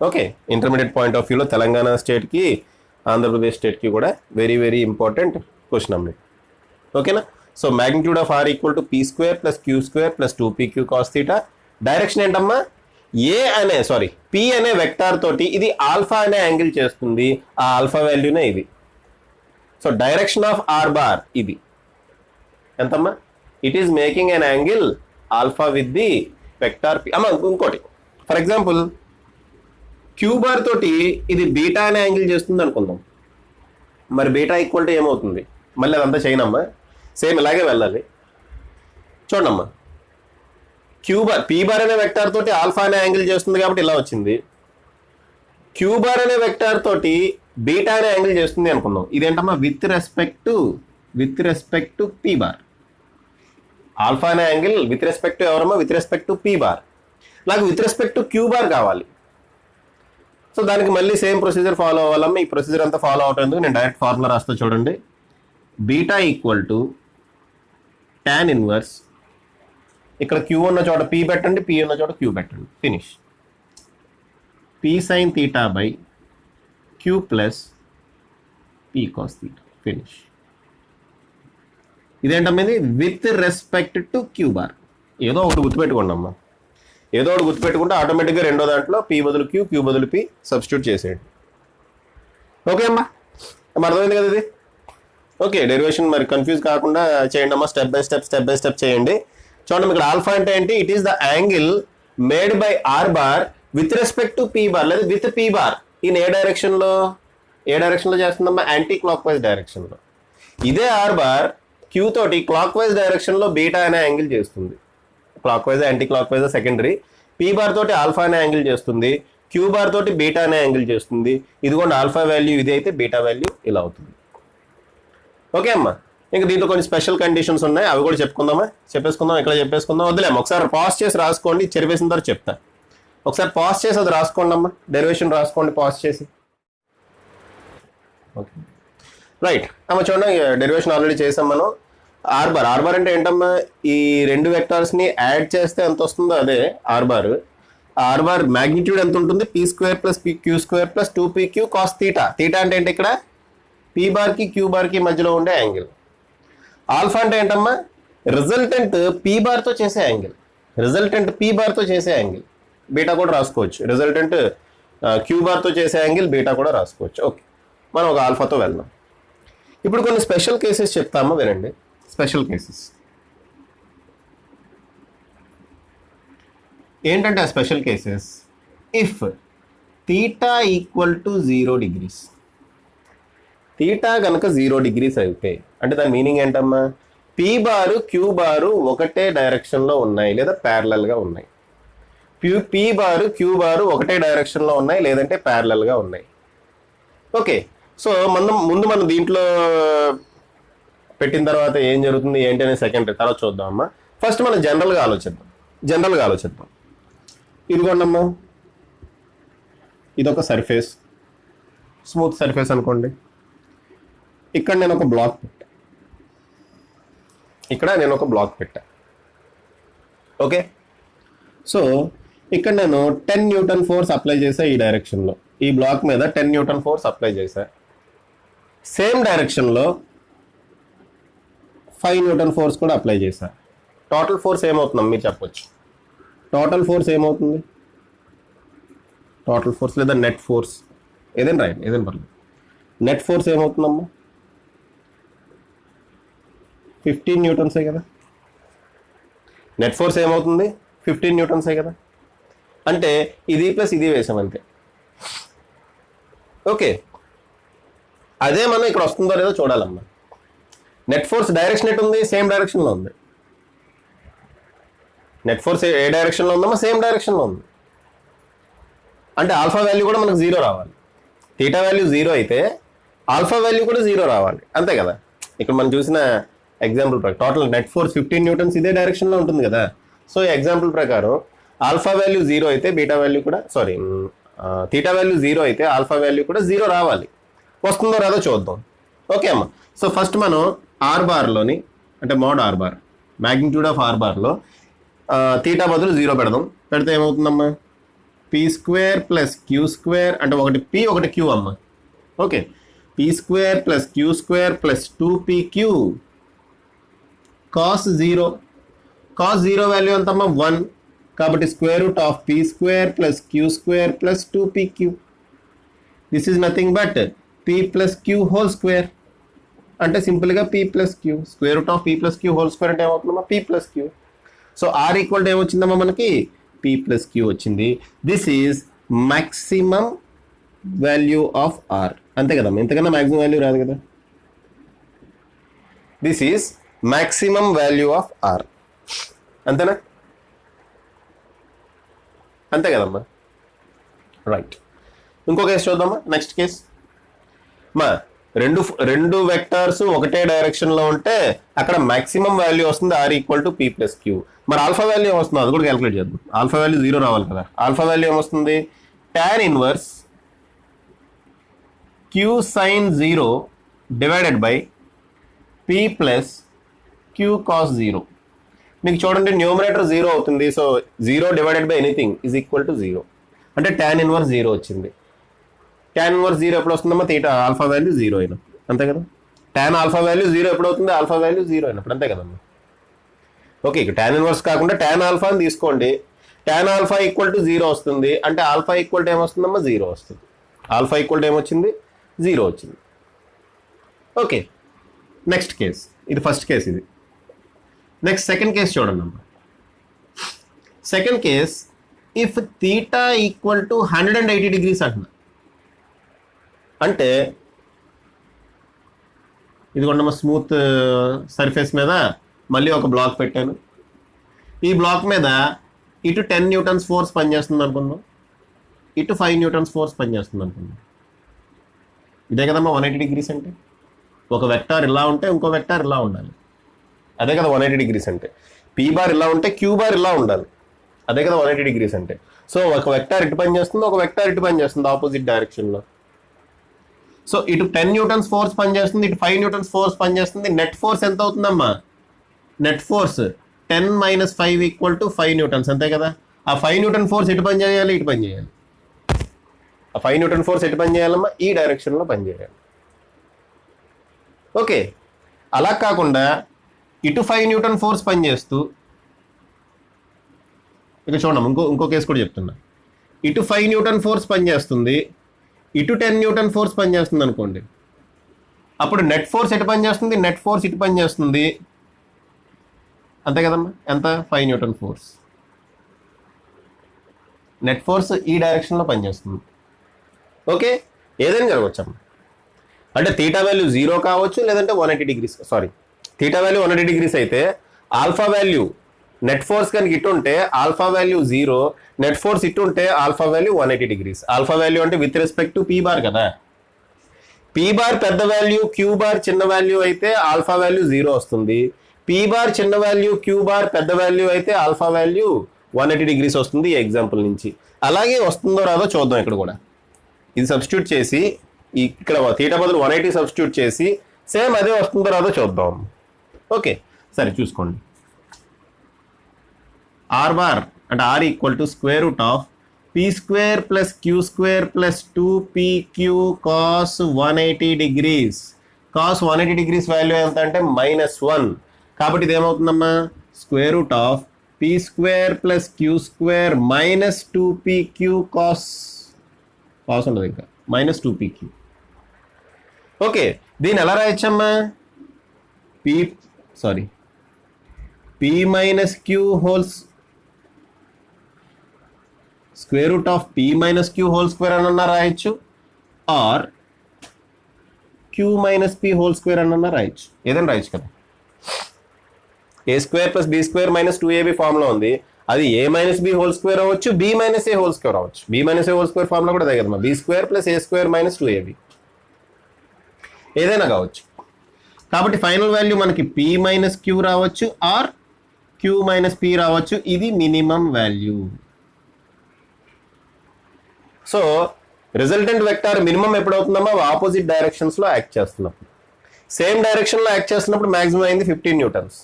ఓకే, ఇంటర్మీడియట్ పాయింట్ ఆఫ్ వ్యూలో తెలంగాణ స్టేట్కి ఆంధ్రప్రదేశ్ స్టేట్కి కూడా వెరీ వెరీ ఇంపార్టెంట్ క్వశ్చన్ అమ్మ. ఓకేనా. So magnitude of R equal to P square plus queue square plus 2pq cos theta. Direction ఏంటమ్మా పి అనే వెక్టార్ తోటి ఇది ఆల్ఫా అనే యాంగిల్ చేస్తుంది, ఆ ఆల్ఫా వాల్యూనే ఇది. So direction of R bar ఇది ఎంతమ్మా, it is making an angle alpha with the vector P. అమ్మా ఇంకోటి, ఫర్ ఎగ్జాంపుల్ క్యూ బార్ తోటి ఇది బీటా అనే యాంగిల్ చేస్తుంది అనుకుందాం. మరి బీటా ఈక్వల్ టు ఏమవుతుంది, మళ్ళీ అదంతా చేయనమ్మా, సేమ్ ఇలాగే వెళ్ళాలి. చూడమ్మా, క్యూ బార్ పీ బార్ అనే వెక్టార్ తోటి ఆల్ఫా అనే యాంగిల్ చేస్తుంది కాబట్టి ఇలా వచ్చింది. క్యూ బార్ అనే వెక్టార్ తోటి బీటా అనే యాంగిల్ చేస్తుంది అనుకుందాం. ఇదేంటమ్మా, with respect to P bar. Alpha అనే యాంగిల్ విత్ రెస్పెక్ట్ టు ఎవరమ్మా, with respect to P bar. నాకు with respect to q bar కావాలి. సో దానికి మళ్ళీ సేమ్ ప్రొసీజర్ ఫాలో అవ్వాలమ్మా. ఈ ప్రొసీజర్ అంతా ఫాలో అవటం నేను డైరెక్ట్ ఫార్ములా రాస్తా చూడండి. Beta equal to tan inverse, ఇక్కడ క్యూ ఉన్న చోట పీ పెట్టండి, పీ ఉన్న చోట క్యూ పెట్టండి, finish. P sine theta by q plus p cos theta, finish. ఇదేంటమ్మా, ఇది with respect to q bar. ఏదో ఒకటి గుర్తుపెట్టుకోండి అమ్మా, ఏదో ఒకటి గుర్తుపెట్టుకుంటే ఆటోమేటిక్గా రెండో దాంట్లో పీ బదులు క్యూ, క్యూ బదులు పీ సబ్స్టిట్యూట్ చేసేయండి. ఓకే అమ్మా, అర్థమైంది కదా ఇది? ఓకే, డెరివేషన్ మరి కన్ఫ్యూజ్ కాకుండా చేయండి అమ్మా, స్టెప్ బై స్టెప్ చేయండి. చూడండి, ఇక్కడ ఆల్ఫా అంటే ఏంటి, it is the angle made by R bar with respect to P bar, లేదా విత్ పీ బార్. ఈయన ఏ డైరెక్షన్లో చేస్తుందమ్మా, యాంటీ క్లాక్ వైజ్ డైరెక్షన్లో. ఇదే ఆర్ బార్ క్యూ తోటి క్లాక్ వైజ్ డైరెక్షన్లో బీటా అనే యాంగిల్ చేస్తుంది. Clockwise anti clockwise secondary. P bar తోటి ఆల్ఫా అనే యాంగిల్ చేస్తుంది, క్యూ బార్ తోటి బీటా అనే యాంగిల్ చేస్తుంది. ఇదిగోండి ఆల్ఫా వాల్యూ ఇది అయితే బీటా వాల్యూ ఇలా అవుతుంది. ఓకే అమ్మా, ఇంకా దీంట్లో కొన్ని స్పెషల్ కండిషన్స్ ఉన్నాయి, అవి కూడా చెప్పేసుకుందాం. ఇక్కడ చెప్పేసుకుందాం, వద్దులేమ్మా, ఒకసారి పాజ్ చేసి రాసుకోండి, చెరిపేసిన తర్వాత చెప్తా. ఒకసారి పాజ్ చేసి అది రాసుకోండి అమ్మా, డెరివేషన్ రాసుకోండి పాజ్ చేసి. ఓకే రైట్ అమ్మ, చూడండి డెరివేషన్ ఆల్రెడీ చేసాం మనం. ఆర్ బార్ అంటే ఏంటమ్మా, ఈ రెండు వెక్టార్స్ని యాడ్ చేస్తే ఎంత వస్తుందో అదే R bar. R bar magnitude ఎంత ఉంటుంది, P square plus P Q square plus 2pq cos theta. Theta అంటే ఏంటి, ఇక్కడ పీ బార్కి క్యూ బార్కి మధ్యలో ఉండే యాంగిల్. ఆల్ఫా అంటే ఏంటమ్మా, రిజల్టెంట్ పీ బార్తో చేసే యాంగిల్. బీటా కూడా రాసుకోవచ్చు, రిజల్టెంట్ క్యూ బార్తో చేసే యాంగిల్ బీటా కూడా రాసుకోవచ్చు. ఓకే, మనం ఒక ఆల్ఫాతో వెళ్దాం. ఇప్పుడు కొన్ని స్పెషల్ కేసెస్ చెప్తామా, వినండి. స్పెషల్ కేసెస్ ఏంటంటే ఆ special cases, if theta equal to 0 degrees, theta కనుక 0 degrees అయితే అంటే దాని మీనింగ్ ఏంటమ్మా, పీ బారు క్యూ బారు ఒకటే డైరెక్షన్లో ఉన్నాయి లేదా ప్యారలల్గా ఉన్నాయి. పీ బారు క్యూ బారు ఒకటే డైరెక్షన్లో ఉన్నాయి లేదంటే ప్యారలల్గా ఉన్నాయి. ఓకే, సో ముందు మనం దీంట్లో పెట్టిన తర్వాత ఏం జరుగుతుంది ఏంటి అనే సెకండరీ తర్వాత చూద్దాం అమ్మా. ఫస్ట్ మనం జనరల్గా ఆలోచిద్దాం. ఇదిగోండమ్మా, ఇదొక సర్ఫేస్, స్మూత్ సర్ఫేస్ అనుకోండి. ఇక్కడ నేను ఒక బ్లాక్ పెట్టా, ఓకే. సో ఇక్కడ నేను 10 Newton ఫోర్స్ అప్లై చేసా ఈ డైరెక్షన్లో, ఈ బ్లాక్ మీద 10 Newton ఫోర్స్ అప్లై చేశా. సేమ్ డైరెక్షన్లో 5 Newton ఫోర్స్ కూడా అప్లై చేశా. టోటల్ ఫోర్స్ ఏమవుతుందమ్మా మీరు చెప్పొచ్చు, టోటల్ ఫోర్స్ ఏమవుతుంది, టోటల్ ఫోర్స్ లేదా నెట్ ఫోర్స్ ఏదైనా రాయండి, ఏదైనా పర్లేదు. నెట్ ఫోర్స్ ఏమవుతుందమ్మా, 15 Newtons కదా. నెట్ ఫోర్స్ ఏమవుతుంది, 15 Newtons కదా. అంటే ఇది ప్లస్ ఇది వేసాం అంతే. ఓకే, అదే మనం ఇక్కడ వస్తుందో లేదో చూడాలమ్మా. నెట్ ఫోర్స్ డైరెక్షన్ ఎటు ఉంది, సేమ్ డైరెక్షన్లో ఉంది. నెట్ ఫోర్స్ ఏ డైరెక్షన్లో ఉందమ్మా, సేమ్ డైరెక్షన్లో ఉంది. అంటే ఆల్ఫా వాల్యూ కూడా మనకు 0 రావాలి. థీటా వాల్యూ 0 అయితే ఆల్ఫా వాల్యూ కూడా 0 రావాలి, అంతే కదా. ఇక్కడ మనం చూసిన ఎగ్జాంపుల్ ప్రకారం టోటల్ నెట్ ఫోర్స్ 15 Newtons ఇదే డైరెక్షన్లో ఉంటుంది కదా. సో ఈ ఎగ్జాంపుల్ ప్రకారం ఆల్ఫా వాల్యూ 0 అయితే బీటా వాల్యూ కూడా థీటా వాల్యూ 0 అయితే ఆల్ఫా వాల్యూ కూడా 0 రావాలి. వస్తుందో రాదో చూద్దాం. ఓకే అమ్మా, సో ఫస్ట్ మనం ఆర్ బార్లోని అంటే mod r bar magnitude of r బార్లో థీటా బదులు 0 పెడదాం. పెడితే ఏమవుతుందమ్మా, p square plus queue square అంటే ఒకటి పీ ఒకటి క్యూ అమ్మ. Okay, p square plus queue square plus 2pq cos 0 value ఎంతమ్మా 1 కాబట్టి square root of P square plus queue square plus 2pq. This is nothing but p plus q whole square. అంటే సింపుల్గా p plus queue. Square root of p plus q whole square అంటే ఏమవుతుందమ్మా? p plus q. So r equal to ఏమొచ్చిందమ్మా మనకి? p plus q వచ్చింది. This is maximum value of r. అంతే కదమ్మా, ఇంతకన్నా మ్యాక్సిమం వాల్యూ రాదు కదా. This is maximum value of r. అంతేనా? అంతే కదమ్మా, రైట్. ఇంకో కేసు చూద్దామా. నెక్స్ట్ కేస్ మా రెండు వెక్టార్స్ ఒకటే డైరెక్షన్లో ఉంటే అక్కడ మ్యాక్సిమం వాల్యూ వస్తుంది r equal to p plus Q. మరి ఆల్ఫా వాల్యూ ఏమొస్తుంది అది కూడా క్యాలిక్యులేట్ చేద్దాం. ఆల్ఫా వాల్యూ 0 రావాలి కదా. ఆల్ఫా వాల్యూ ఏమొస్తుంది? tan inverse q sin 0 divided by p plus q cos 0. మీకు చూడండి న్యూమరేటర్ 0 అవుతుంది. So 0 divided by anything is equal to 0. అంటే tan ఇన్వర్స్ 0 వచ్చింది. tan ఇన్వర్స్ 0 ఎప్పుడు వస్తుందమ్మా? తీటా ఆల్ఫా వాల్యూ 0 అయినప్పుడు. అంతే కదా. tan ఆల్ఫా వాల్యూ 0 ఎప్పుడు అవుతుంది? ఆల్ఫా వాల్యూ 0 అయినప్పుడు. అంతే కదమ్మా. ఓకే, ఇక tan ఇన్వర్స్ కాకుండా tan ఆల్ఫా అని తీసుకోండి. tan ఆల్ఫా ఈక్వల్ టు 0 వస్తుంది. అంటే ఆల్ఫా ఈక్వల్ టు ఏమొస్తుందమ్మా? 0 వస్తుంది. ఆల్ఫా ఈక్వల్ టు ఏమొచ్చింది? 0 వచ్చింది. Okay, next case. ఇది ఫస్ట్ కేస్. ఇది నెక్స్ట్ సెకండ్ కేస్ చూడండి అమ్మా. Second case if theta equal to 180 degrees అంటున్నా. అంటే ఇదిగోండమ్మా స్మూత్ సర్ఫేస్ మీద మళ్ళీ ఒక బ్లాక్ పెట్టాను. ఈ బ్లాక్ మీద ఇటు 10 న్యూటన్స్ ఫోర్స్ పనిచేస్తుంది అనుకుందాం, ఇటు 5 న్యూటన్స్ ఫోర్స్ పనిచేస్తుంది అనుకుందాం. ఇదే కదమ్మా 180 డిగ్రీస్ అంటే. ఒక వెక్టార్ ఇలా ఉంటే ఇంకో వెక్టార్ ఇలా ఉండాలి. అదే కదా 180 డిగ్రీస్ అంటే. పీ బార్ ఇలా ఉంటే క్యూ బార్ ఇలా ఉండాలి. అదే కదా 180 డిగ్రీస్ అంటే. సో ఒక వెక్టార్ ఇటు పని చేస్తుంది, ఒక వెక్టార్ ఇటు పని చేస్తుంది ఆపోజిట్ డైరెక్షన్లో. సో ఇటు 10 న్యూటన్స్ ఫోర్స్ పనిచేస్తుంది, ఇటు 5 న్యూటన్స్ ఫోర్స్ పనిచేస్తుంది. నెట్ ఫోర్స్ ఎంత అవుతుందమ్మా? Net force 10 - 5 equal to 5 newtons. అంతే కదా. ఆ 5 న్యూటన్ ఫోర్స్ ఎటు పని చేయాలి? ఇటు పని చేయాలి. ఆ 5 న్యూటన్ ఫోర్స్ ఎటు పని చేయాలమ్మా? ఈ డైరెక్షన్లో పని చేయాలి. ఓకే, అలా కాకుండా ఇటు 5 న్యూటన్ ఫోర్స్ పనిచేస్తూ, ఇక చూడడం ఇంకో కేసు కూడా చెప్తున్నా. ఇటు 5 న్యూటన్ ఫోర్స్ పనిచేస్తుంది, ఇటు 10 న్యూటన్ ఫోర్స్ పనిచేస్తుంది అనుకోండి. అప్పుడు నెట్ ఫోర్స్ ఎటు పనిచేస్తుంది? నెట్ ఫోర్స్ ఇటు పనిచేస్తుంది. అంతే కదమ్మా. ఎంత? 5 న్యూటన్ ఫోర్స్. నెట్ ఫోర్స్ ఈ డైరెక్షన్లో పనిచేస్తుంది. ఓకే, ఏదైనా జరగవచ్చమ్మా. అంటే థీటా వాల్యూ 0 కావచ్చు, లేదంటే 180 degrees. Sorry, theta value 180 degrees అయితే ఆల్ఫా వాల్యూ నెట్ ఫోర్స్ కనుక ఇటు ఉంటే ఆల్ఫా వాల్యూ 0, నెట్ ఫోర్స్ ఇటు ఉంటే alpha value 180 degrees. Alpha value అంటే with respect to P bar కదా. పీ బార్ పెద్ద వాల్యూ, క్యూ బార్ చిన్న వాల్యూ అయితే ఆల్ఫా వాల్యూ 0 వస్తుంది. పీ బార్ చిన్న వాల్యూ, క్యూ బార్ పెద్ద వాల్యూ అయితే ఆల్ఫా వాల్యూ 180 డిగ్రీస్ వస్తుంది ఈ ఎగ్జాంపుల్ నుంచి. అలాగే వస్తుందో రాదో చూద్దాం. ఇక్కడ కూడా ఇది సబ్స్టిట్యూట్ చేసి ఇక్కడ థీటా బదులు 180 సబ్స్టిట్యూట్ చేసి సేమ్ అదే వస్తుందో రాదో చూద్దాం. ఓకే, సరే చూసుకోండి. ఆర్ బార్ అంటే r equal to square root of P square plus queue square plus 2pq cos 180 degrees. Cos 180 degrees value ఎంత అంటే -1. కాబట్టి ఇది ఏమవుతుందమ్మా? Square root of P square plus queue square minus 2pq cos ఉండదు ఇంకా -2pq. Okay, దీన్ని ఎలా రాయొచ్చమ్మా? p minus q wholes square root of p minus q whole square అనన్నా రాయొచ్చు, or q minus p whole square అనన్నా రాయొచ్చు. ఏదైనా రాయొచ్చు కదా. a square plus b square minus 2ab formula ఉంది. అది a minus b whole square అవ్వచ్చు, b minus a whole square అవ్వచ్చు. b minus a whole square formula కూడా అదే కదమ్మా. b square plus a square minus 2ab ఏదైనా కావచ్చు. కాబట్టి ఫైనల్ వాల్యూ మనకి p మైనస్ క్యూ రావచ్చు, ఆర్ q మైనస్ p రావచ్చు. ఇది minimum value. So resultant vector minimum ఎప్పుడు అవుతుందమ్మా? ఆపోజిట్ డైరెక్షన్స్లో యాక్ట్ చేస్తున్నప్పుడు. సేమ్ డైరెక్షన్లో యాక్ట్ చేస్తున్నప్పుడు మ్యాక్సిమం అయింది 15 న్యూటన్స్.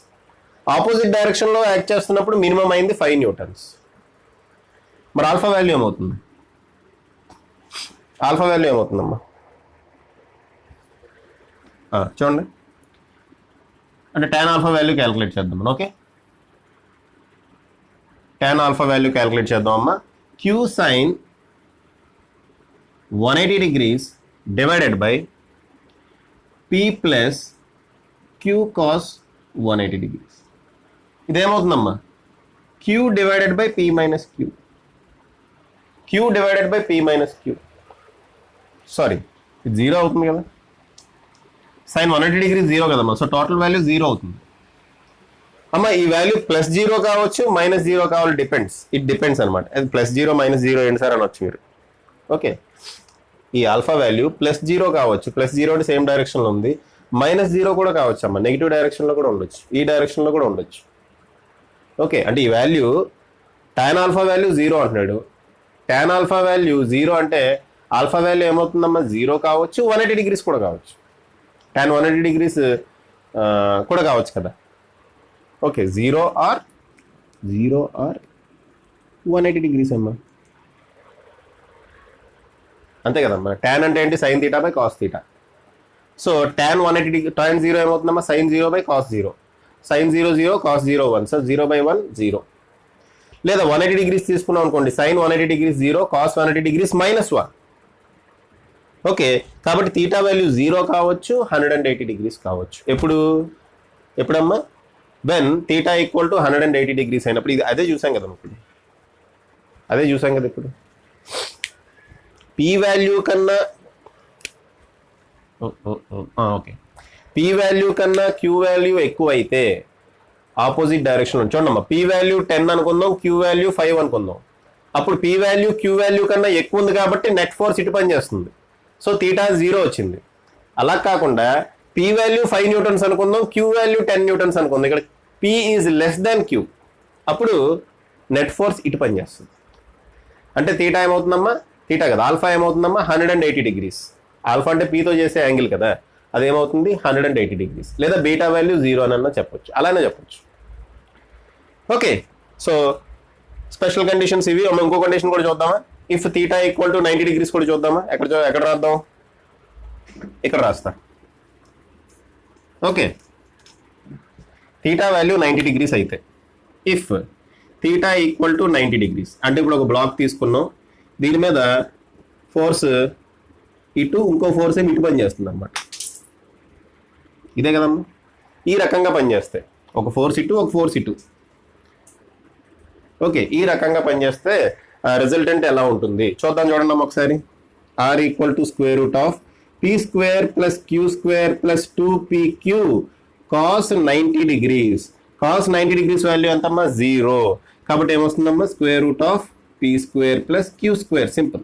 ఆపోజిట్ డైరెక్షన్లో యాక్ట్ చేస్తున్నప్పుడు మినిమం అయింది 5 న్యూటన్స్. మరి ఆల్ఫా వాల్యూ ఏమవుతుంది? ఆల్ఫా వాల్యూ ఏమవుతుందమ్మా? చూడండి, అంటే tan ఆల్ఫా వాల్యూ క్యాలిక్యులేట్ చేద్దాం. Okay, tan alpha value calculate చేద్దాం అమ్మా. Q sine 180 degrees divided by P plus queue cos 180 degrees. ఇదేమవుతుందమ్మా, q divided by p minus q, q divided by p minus q. Sorry, ఇది zero అవుతుంది కదా, sign 180 degrees zero కదమ్మా, so total value zero అవుతుంది అమ్మ. ఈ value plus zero కావచ్చు, minus zero కావాలి, ఇట్ డిపెండ్స్ అనమాట. అది ప్లస్ జీరో మైనస్ జీరో ఏంటి సార్ అనొచ్చు మీరు. ఓకే, ఈ ఆల్ఫా వాల్యూ ప్లస్ జీరో కావచ్చు, ప్లస్ జీరో అంటే సేమ్ డైరెక్షన్లో ఉంది, మైనస్ జీరో కూడా కావచ్చు అమ్మ, నెగిటివ్ డైరెక్షన్లో కూడా ఉండొచ్చు, ఈ డైరెక్షన్లో కూడా ఉండొచ్చు. ఓకే, అంటే ఈ value tan alpha value zero అంటున్నాడు. tan ఆల్ఫా వాల్యూ జీరో అంటే ఆల్ఫా వాల్యూ ఏమవుతుందమ్మా, జీరో కావచ్చు, 180 degrees కూడా కావచ్చు, tan 180 degrees కూడా కావచ్చు కదా. ఓకే, జీరో ఆర్ 180 degrees అమ్మా, అంతే కదమ్మా. tan అంటే ఏంటి, sine theta by cos theta. So tan 180 degree, tan zero ఏమవుతుందమ్మా, sine zero by cos zero, sine 0 0 cos 0 1, so 0/1 0. లేదా 180 degrees తీసుకున్నాం అనుకోండి, sine 180 degrees 0, cos 180 degrees -1. Okay, కాబట్టి తీటా వాల్యూ 0 కావచ్చు, 180 degrees కావచ్చు. ఎప్పుడమ్మా, when theta equal to 180 degrees అయినప్పుడు. ఇది అదే చూసాం కదా ఇప్పుడు, ఇప్పుడు పీ వాల్యూ కన్నా ఓకే, పీ వాల్యూ కన్నా క్యూ వాల్యూ ఎక్కువ అయితే ఆపోజిట్ డైరెక్షన్ చూడమ్మా. పీ వాల్యూ 10 అనుకుందాం, క్యూ వాల్యూ 5 అనుకుందాం. అప్పుడు పీ వాల్యూ క్యూ వాల్యూ కన్నా ఎక్కువ ఉంది కాబట్టి నెట్ ఫోర్స్ ఇటు పని చేస్తుంది, సో తీటా 0 వచ్చింది. అలా కాకుండా పీ వాల్యూ 5 newtons అనుకుందాం, క్యూ వాల్యూ 10 newtons అనుకుందాం. ఇక్కడ P is less than Q, అప్పుడు నెట్ ఫోర్స్ ఇటు పని చేస్తుంది. అంటే తీటా ఏమవుతుందమ్మా, తీటా కదా, ఆల్ఫా ఏమవుతుందమ్మా, 180 degrees. ఆల్ఫా అంటే పీతో చేసే యాంగిల్ కదా, అదేమవుతుంది 180 degrees. లేదా బీటా వాల్యూ 0 అని చెప్పొచ్చు, అలానే చెప్పొచ్చు. ఓకే, సో స్పెషల్ కండిషన్స్ ఇవి. ఇంకో కండిషన్ కూడా చూద్దామా. If theta equal to 90 degrees కూడా చూద్దామా. ఎక్కడ రాద్దాం, ఇక్కడ రాస్తా. ఓకే, తీటా వాల్యూ 90 degrees అయితే, if theta equal to 90 degrees అంటే ఇప్పుడు ఒక బ్లాక్ తీసుకున్నాం, దీని మీద ఫోర్స్ ఇటు, ఇంకో ఫోర్స్ ఏమి ఇటు పని చేస్తుంది అనమాట. ఇదే కదమ్మా, ఈ రకంగా పనిచేస్తే ఒక ఫోర్స్ ఇటు, ఒక ఫోర్స్ ఇటు. ఓకే, ఈ రకంగా పనిచేస్తే రిజల్టెంట్ ఎలా ఉంటుంది చూద్దాం. చూడండి అమ్మ ఒకసారి. R equal to square root of P square plus queue square plus 2pq cos 90 degrees. Cos 90 degrees value ఎంతమ్మా, 0. కాబట్టి ఏమొస్తుందమ్మా, square root of P square plus queue square. Simple.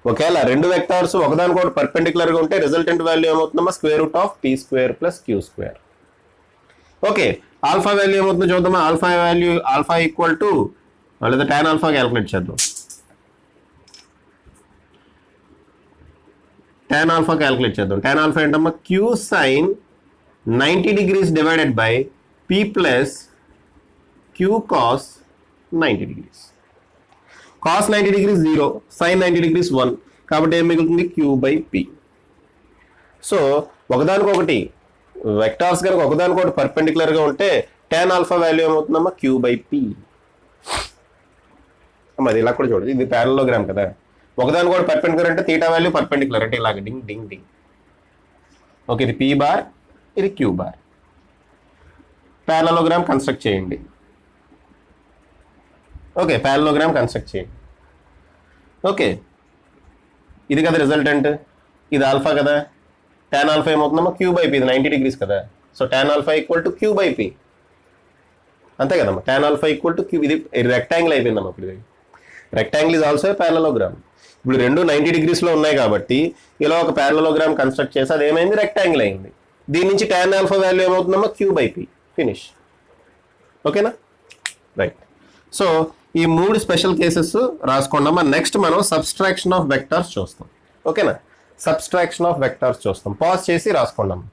ఒకవేళ రెండు వెక్టార్స్ ఒకదానికొకటి పర్పెండిక్యులర్ గా ఉంటే రిజల్టెంట్ వాల్యూ ఏమవుతుందమ్మా, square root of P square plus queue square. Okay, alpha value ఏమవుతుందో చూద్దామా. ఆల్ఫా ఈక్వల్ టు, లేదా tan ఆల్ఫా క్యాలిక్యులేట్ చేద్దాం. tan ఆల్ఫా క్యాలిక్యులేట్ చేద్దాం. tan ఆల్ఫా ఏంటమ్మా, q sine 90 degrees divided by P plus queue cos 90 degrees. Cos 90 degrees 0, sine 90 degrees 1, కాబట్టి ఏం మిగులుతుంది, q by p. So ఒకదానికొకటి వెక్టార్స్ కనుక ఒకదానికొకటి పర్పెండిక్యులర్ గా ఉంటే tan ఆల్ఫా వాల్యూ ఏమవుతుందమ్మా, క్యూ బై పీ. అది ఇలా కూడా చూడండి, ఇది ప్యారలోగ్రామ్ కదా, ఒకదానికొకటి పర్పెండిక్యులర్ అంటే తీటా వాల్యూ పర్పెండిక్యులర్ అంటే ఇలాగ డింగ్ డింగ్ డింగ్. ఓకే, ఇది పీ బార్, ఇది క్యూ బార్. ప్యారలోగ్రామ్ కన్స్ట్రక్ట్ చేయండి. ఓకే, ప్యారలోగ్రామ్ కన్స్ట్రక్ట్ చేయండి. ఓకే, ఇది కదా రిజల్టెంట్, ఇది ఆల్ఫా కదా, tan ఆల్ఫా ఏమవుతుందమ్మా, క్యూ బై పీ. ఇది 90 degrees కదా, so tan alpha equal to q by p. అంతే కదమ్మా, tan alpha equal to q. ఇది రెక్టాంగిల్ అయిపోయిందమ్మా. ఇప్పుడు ఇది రెక్టాంగిల్ ఈజ్ ఆల్సో ప్యారలోగ్రామ్. ఇప్పుడు రెండు 90 degrees లో ఉన్నాయి కాబట్టి ఇలా ఒక ప్యారలోగ్రామ్ కన్స్ట్రక్ట్ చేసి అది ఏమైంది, రెక్టాంగిల్ అయింది. దీని నుంచి tan ఆల్ఫా వాల్యూ ఏమవుతుందమ్మా, క్యూ బై పీ. ఫినిష్. ఓకేనా, రైట్. సో ఈ 3 స్పెషల్ కేసెస్ రాసుకోండమ్మా. నెక్స్ట్ మనం సబ్స్ట్రాక్షన్ ఆఫ్ వెక్టార్స్ చూస్తాం. ఓకేనా, సబ్స్ట్రాక్షన్ ఆఫ్ వెక్టార్స్ చూస్తాం. పాజ్ చేసి రాసుకోండమ్మా.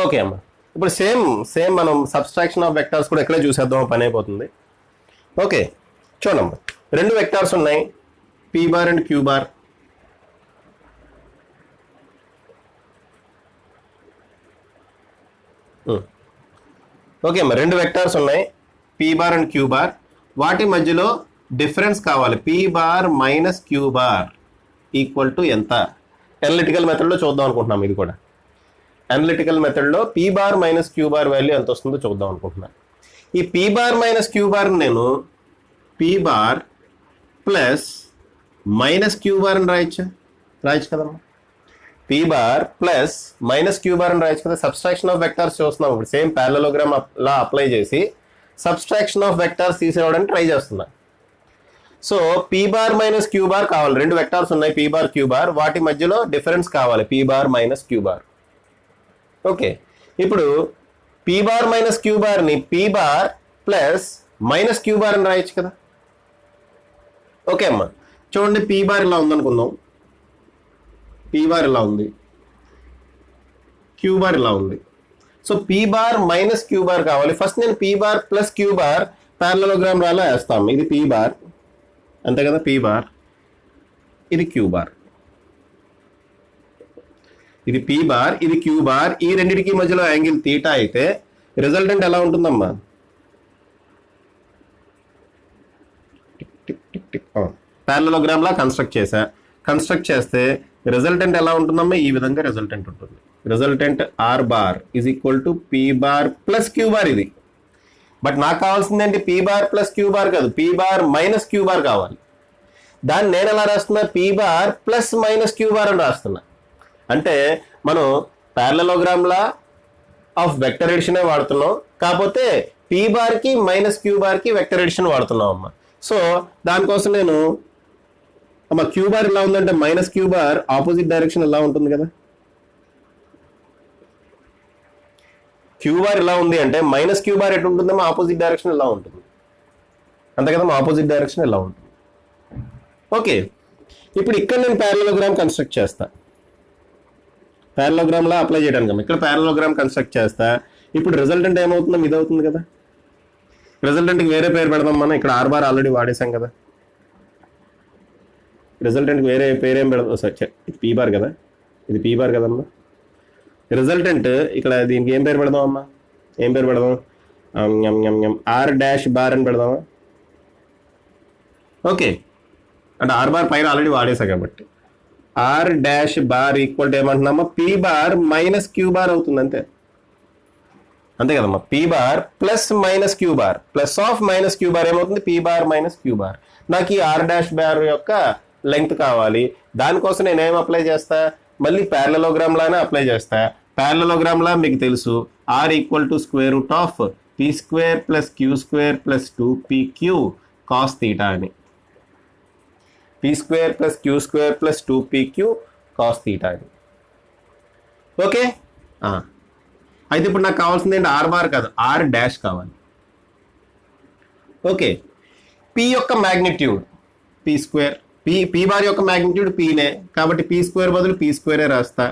ఓకే అమ్మా, ఇప్పుడు సేమ్ మనం సబ్స్ట్రాక్షన్ ఆఫ్ వెక్టార్స్ కూడా ఎక్కడే చూసేద్దాం, పని అయిపోతుంది. ఓకే, చూడమ్మా, రెండు వెక్టార్స్ ఉన్నాయి, p bar and q bar. Okay అమ్మా, రెండు వెక్టార్స్ ఉన్నాయి, p bar and q bar, వాటి మధ్యలో డిఫరెన్స్ కావాలి. P bar minus queue bar equal to ఎంత? అనలిటికల్ మెథడ్లో చూద్దాం అనుకుంటున్నాం. ఇది కూడా అనలిటికల్ మెథడ్లో p bar minus queue bar value ఎంత వస్తుందో చూద్దాం అనుకుంటున్నాను. ఈ p bar minus queue bar నేను P bar plus minus queue bar అని రాయొచ్చు కదమ్మా. P bar plus minus queue bar అని రాయొచ్చు కదా. సబ్స్ట్రాక్షన్ ఆఫ్ వెక్టార్స్ చూస్తున్నాం ఇప్పుడు. సేమ్ ప్యారలలోగ్రామ్ లా అప్లై చేసి సబ్స్ట్రాక్షన్ ఆఫ్ వెక్టార్స్ తీసేయడానికి ట్రై చేస్తున్నా. So P bar minus queue bar కావాలి. రెండు వెక్టార్స్ ఉన్నాయి పీ బార్ క్యూ బార్, వాటి మధ్యలో డిఫరెన్స్ కావాలి p bar minus queue bar. Okay, ఇప్పుడు పీ బార్ మైనస్ క్యూ బార్ని p bar plus minus queue bar అని రాయొచ్చు కదా. ఓకే అమ్మా, చూడండి పీ బార్ ఇలా ఉందనుకుందాం. పీ బార్ ఇలా ఉంది, క్యూ బార్ ఇలా ఉంది. సో P bar minus queue bar కావాలి. ఫస్ట్ నేను P bar plus queue bar parallelogram రాలా వేస్తాం. ఇది పీ బార్ అంతే కదా, పీ బార్, ఇది క్యూ బార్. ఇది పీ బార్, ఇది క్యూ బార్. ఈ రెండింటికి మధ్యలో యాంగిల్ తీటా అయితే రిజల్టెంట్ ఎలా ఉంటుందమ్మా? ప్యారలలోగ్రామ్ లా కన్స్ట్రక్ట్ చేస్తే రిజల్టెంట్ ఎలా ఉంటుందమ్మా? ఈ విధంగా రిజల్టెంట్ ఉంటుంది. Resultant R bar is equal to P bar plus queue bar. ఇది బట్ నాకు కావాల్సింది ఏంటి? P bar plus queue bar కాదు, p bar minus queue bar కావాలి. దాన్ని నేను ఎలా రాస్తున్నా? P bar plus minus queue bar అని రాస్తున్నా. అంటే మనం ప్యారలలోగ్రామ్ లా ఆఫ్ వెక్టర్ ఎడిషనే వాడుతున్నాం, కాకపోతే పీ బార్కి మైనస్ క్యూ బార్కి వెక్టర్ ఎడిషన్ వాడుతున్నాం అమ్మ. సో దానికోసం నేను అమ్మ క్యూ బార్ ఇలా ఉందంటే minus Q bar opposite direction ఇలా ఉంటుంది కదా. క్యూ బార్ ఇలా ఉంది అంటే మైనస్ క్యూ బార్ ఎటు ఉంటుందేమో ఆపోజిట్ డైరెక్షన్ ఇలా ఉంటుంది అంతే కదమ్మా. ఆపోజిట్ డైరెక్షన్ ఇలా ఉంటుంది. ఓకే, ఇప్పుడు ఇక్కడ నేను ప్యారలలోగ్రామ్ కన్స్ట్రక్ట్ చేస్తా. ప్యారలలోగ్రామ్ లా అప్లై చేయడానికి ఇక్కడ ప్యారలలోగ్రామ్ కన్స్ట్రక్ట్ చేస్తా. ఇప్పుడు రిజల్టెంట్ ఏమవుతుందో ఇది అవుతుంది కదా. రిజల్టెంట్కి వేరే పేరు పెడదాం మనం. ఇక్కడ ఆర్ బార్ ఆల్రెడీ వాడేసాం కదా. రిజల్టెంట్కి వేరే పేరు ఏం పెడదాం? సార్ ఇది పీ బార్ కదా, ఇది పీ బార్ కదమ్మా. రిజల్టెంట్ ఇక్కడ దీనికి ఏం పేరు పెడదాం అమ్మా? ఏం పేరు పెడదాం? ఆర్ డాష్ బార్ అని పెడదామా? ఓకే, అంటే ఆర్ బార్ పైన ఆల్రెడీ వాడేసా కాబట్టి r dash bar equal to ఏమంటున్నామా? P bar minus queue bar అవుతుంది అంతే. అంతే కదమ్మా. P bar plus minus queue bar, plus of minus queue bar ఏమవుతుంది? P bar minus queue bar. నాకు ఈ ఆర్ డాష్ బార్ యొక్క లెంగ్త్ కావాలి. దానికోసం నేను ఏం అప్లై చేస్తా? మళ్ళీ ప్యారలలోగ్రామ్ లానే అప్లై చేస్తా. ప్యారలలోగ్రామ్ లా మీకు తెలుసు, r equal to square root of P square plus queue square plus 2pq cos theta అని. P square plus queue square plus 2pq cos theta అని. ఓకే, అయితే ఇప్పుడు నాకు కావాల్సింది ఏంటి? ఆర్ బార్ కాదు, ఆర్ డాష్ కావాలి. ఓకే, పీ యొక్క magnitude p square, p bar యొక్క మ్యాగ్నిట్యూడ్ పీనే కాబట్టి పీ స్క్వేర్ బదులు పీ స్క్వేరే రాస్తా.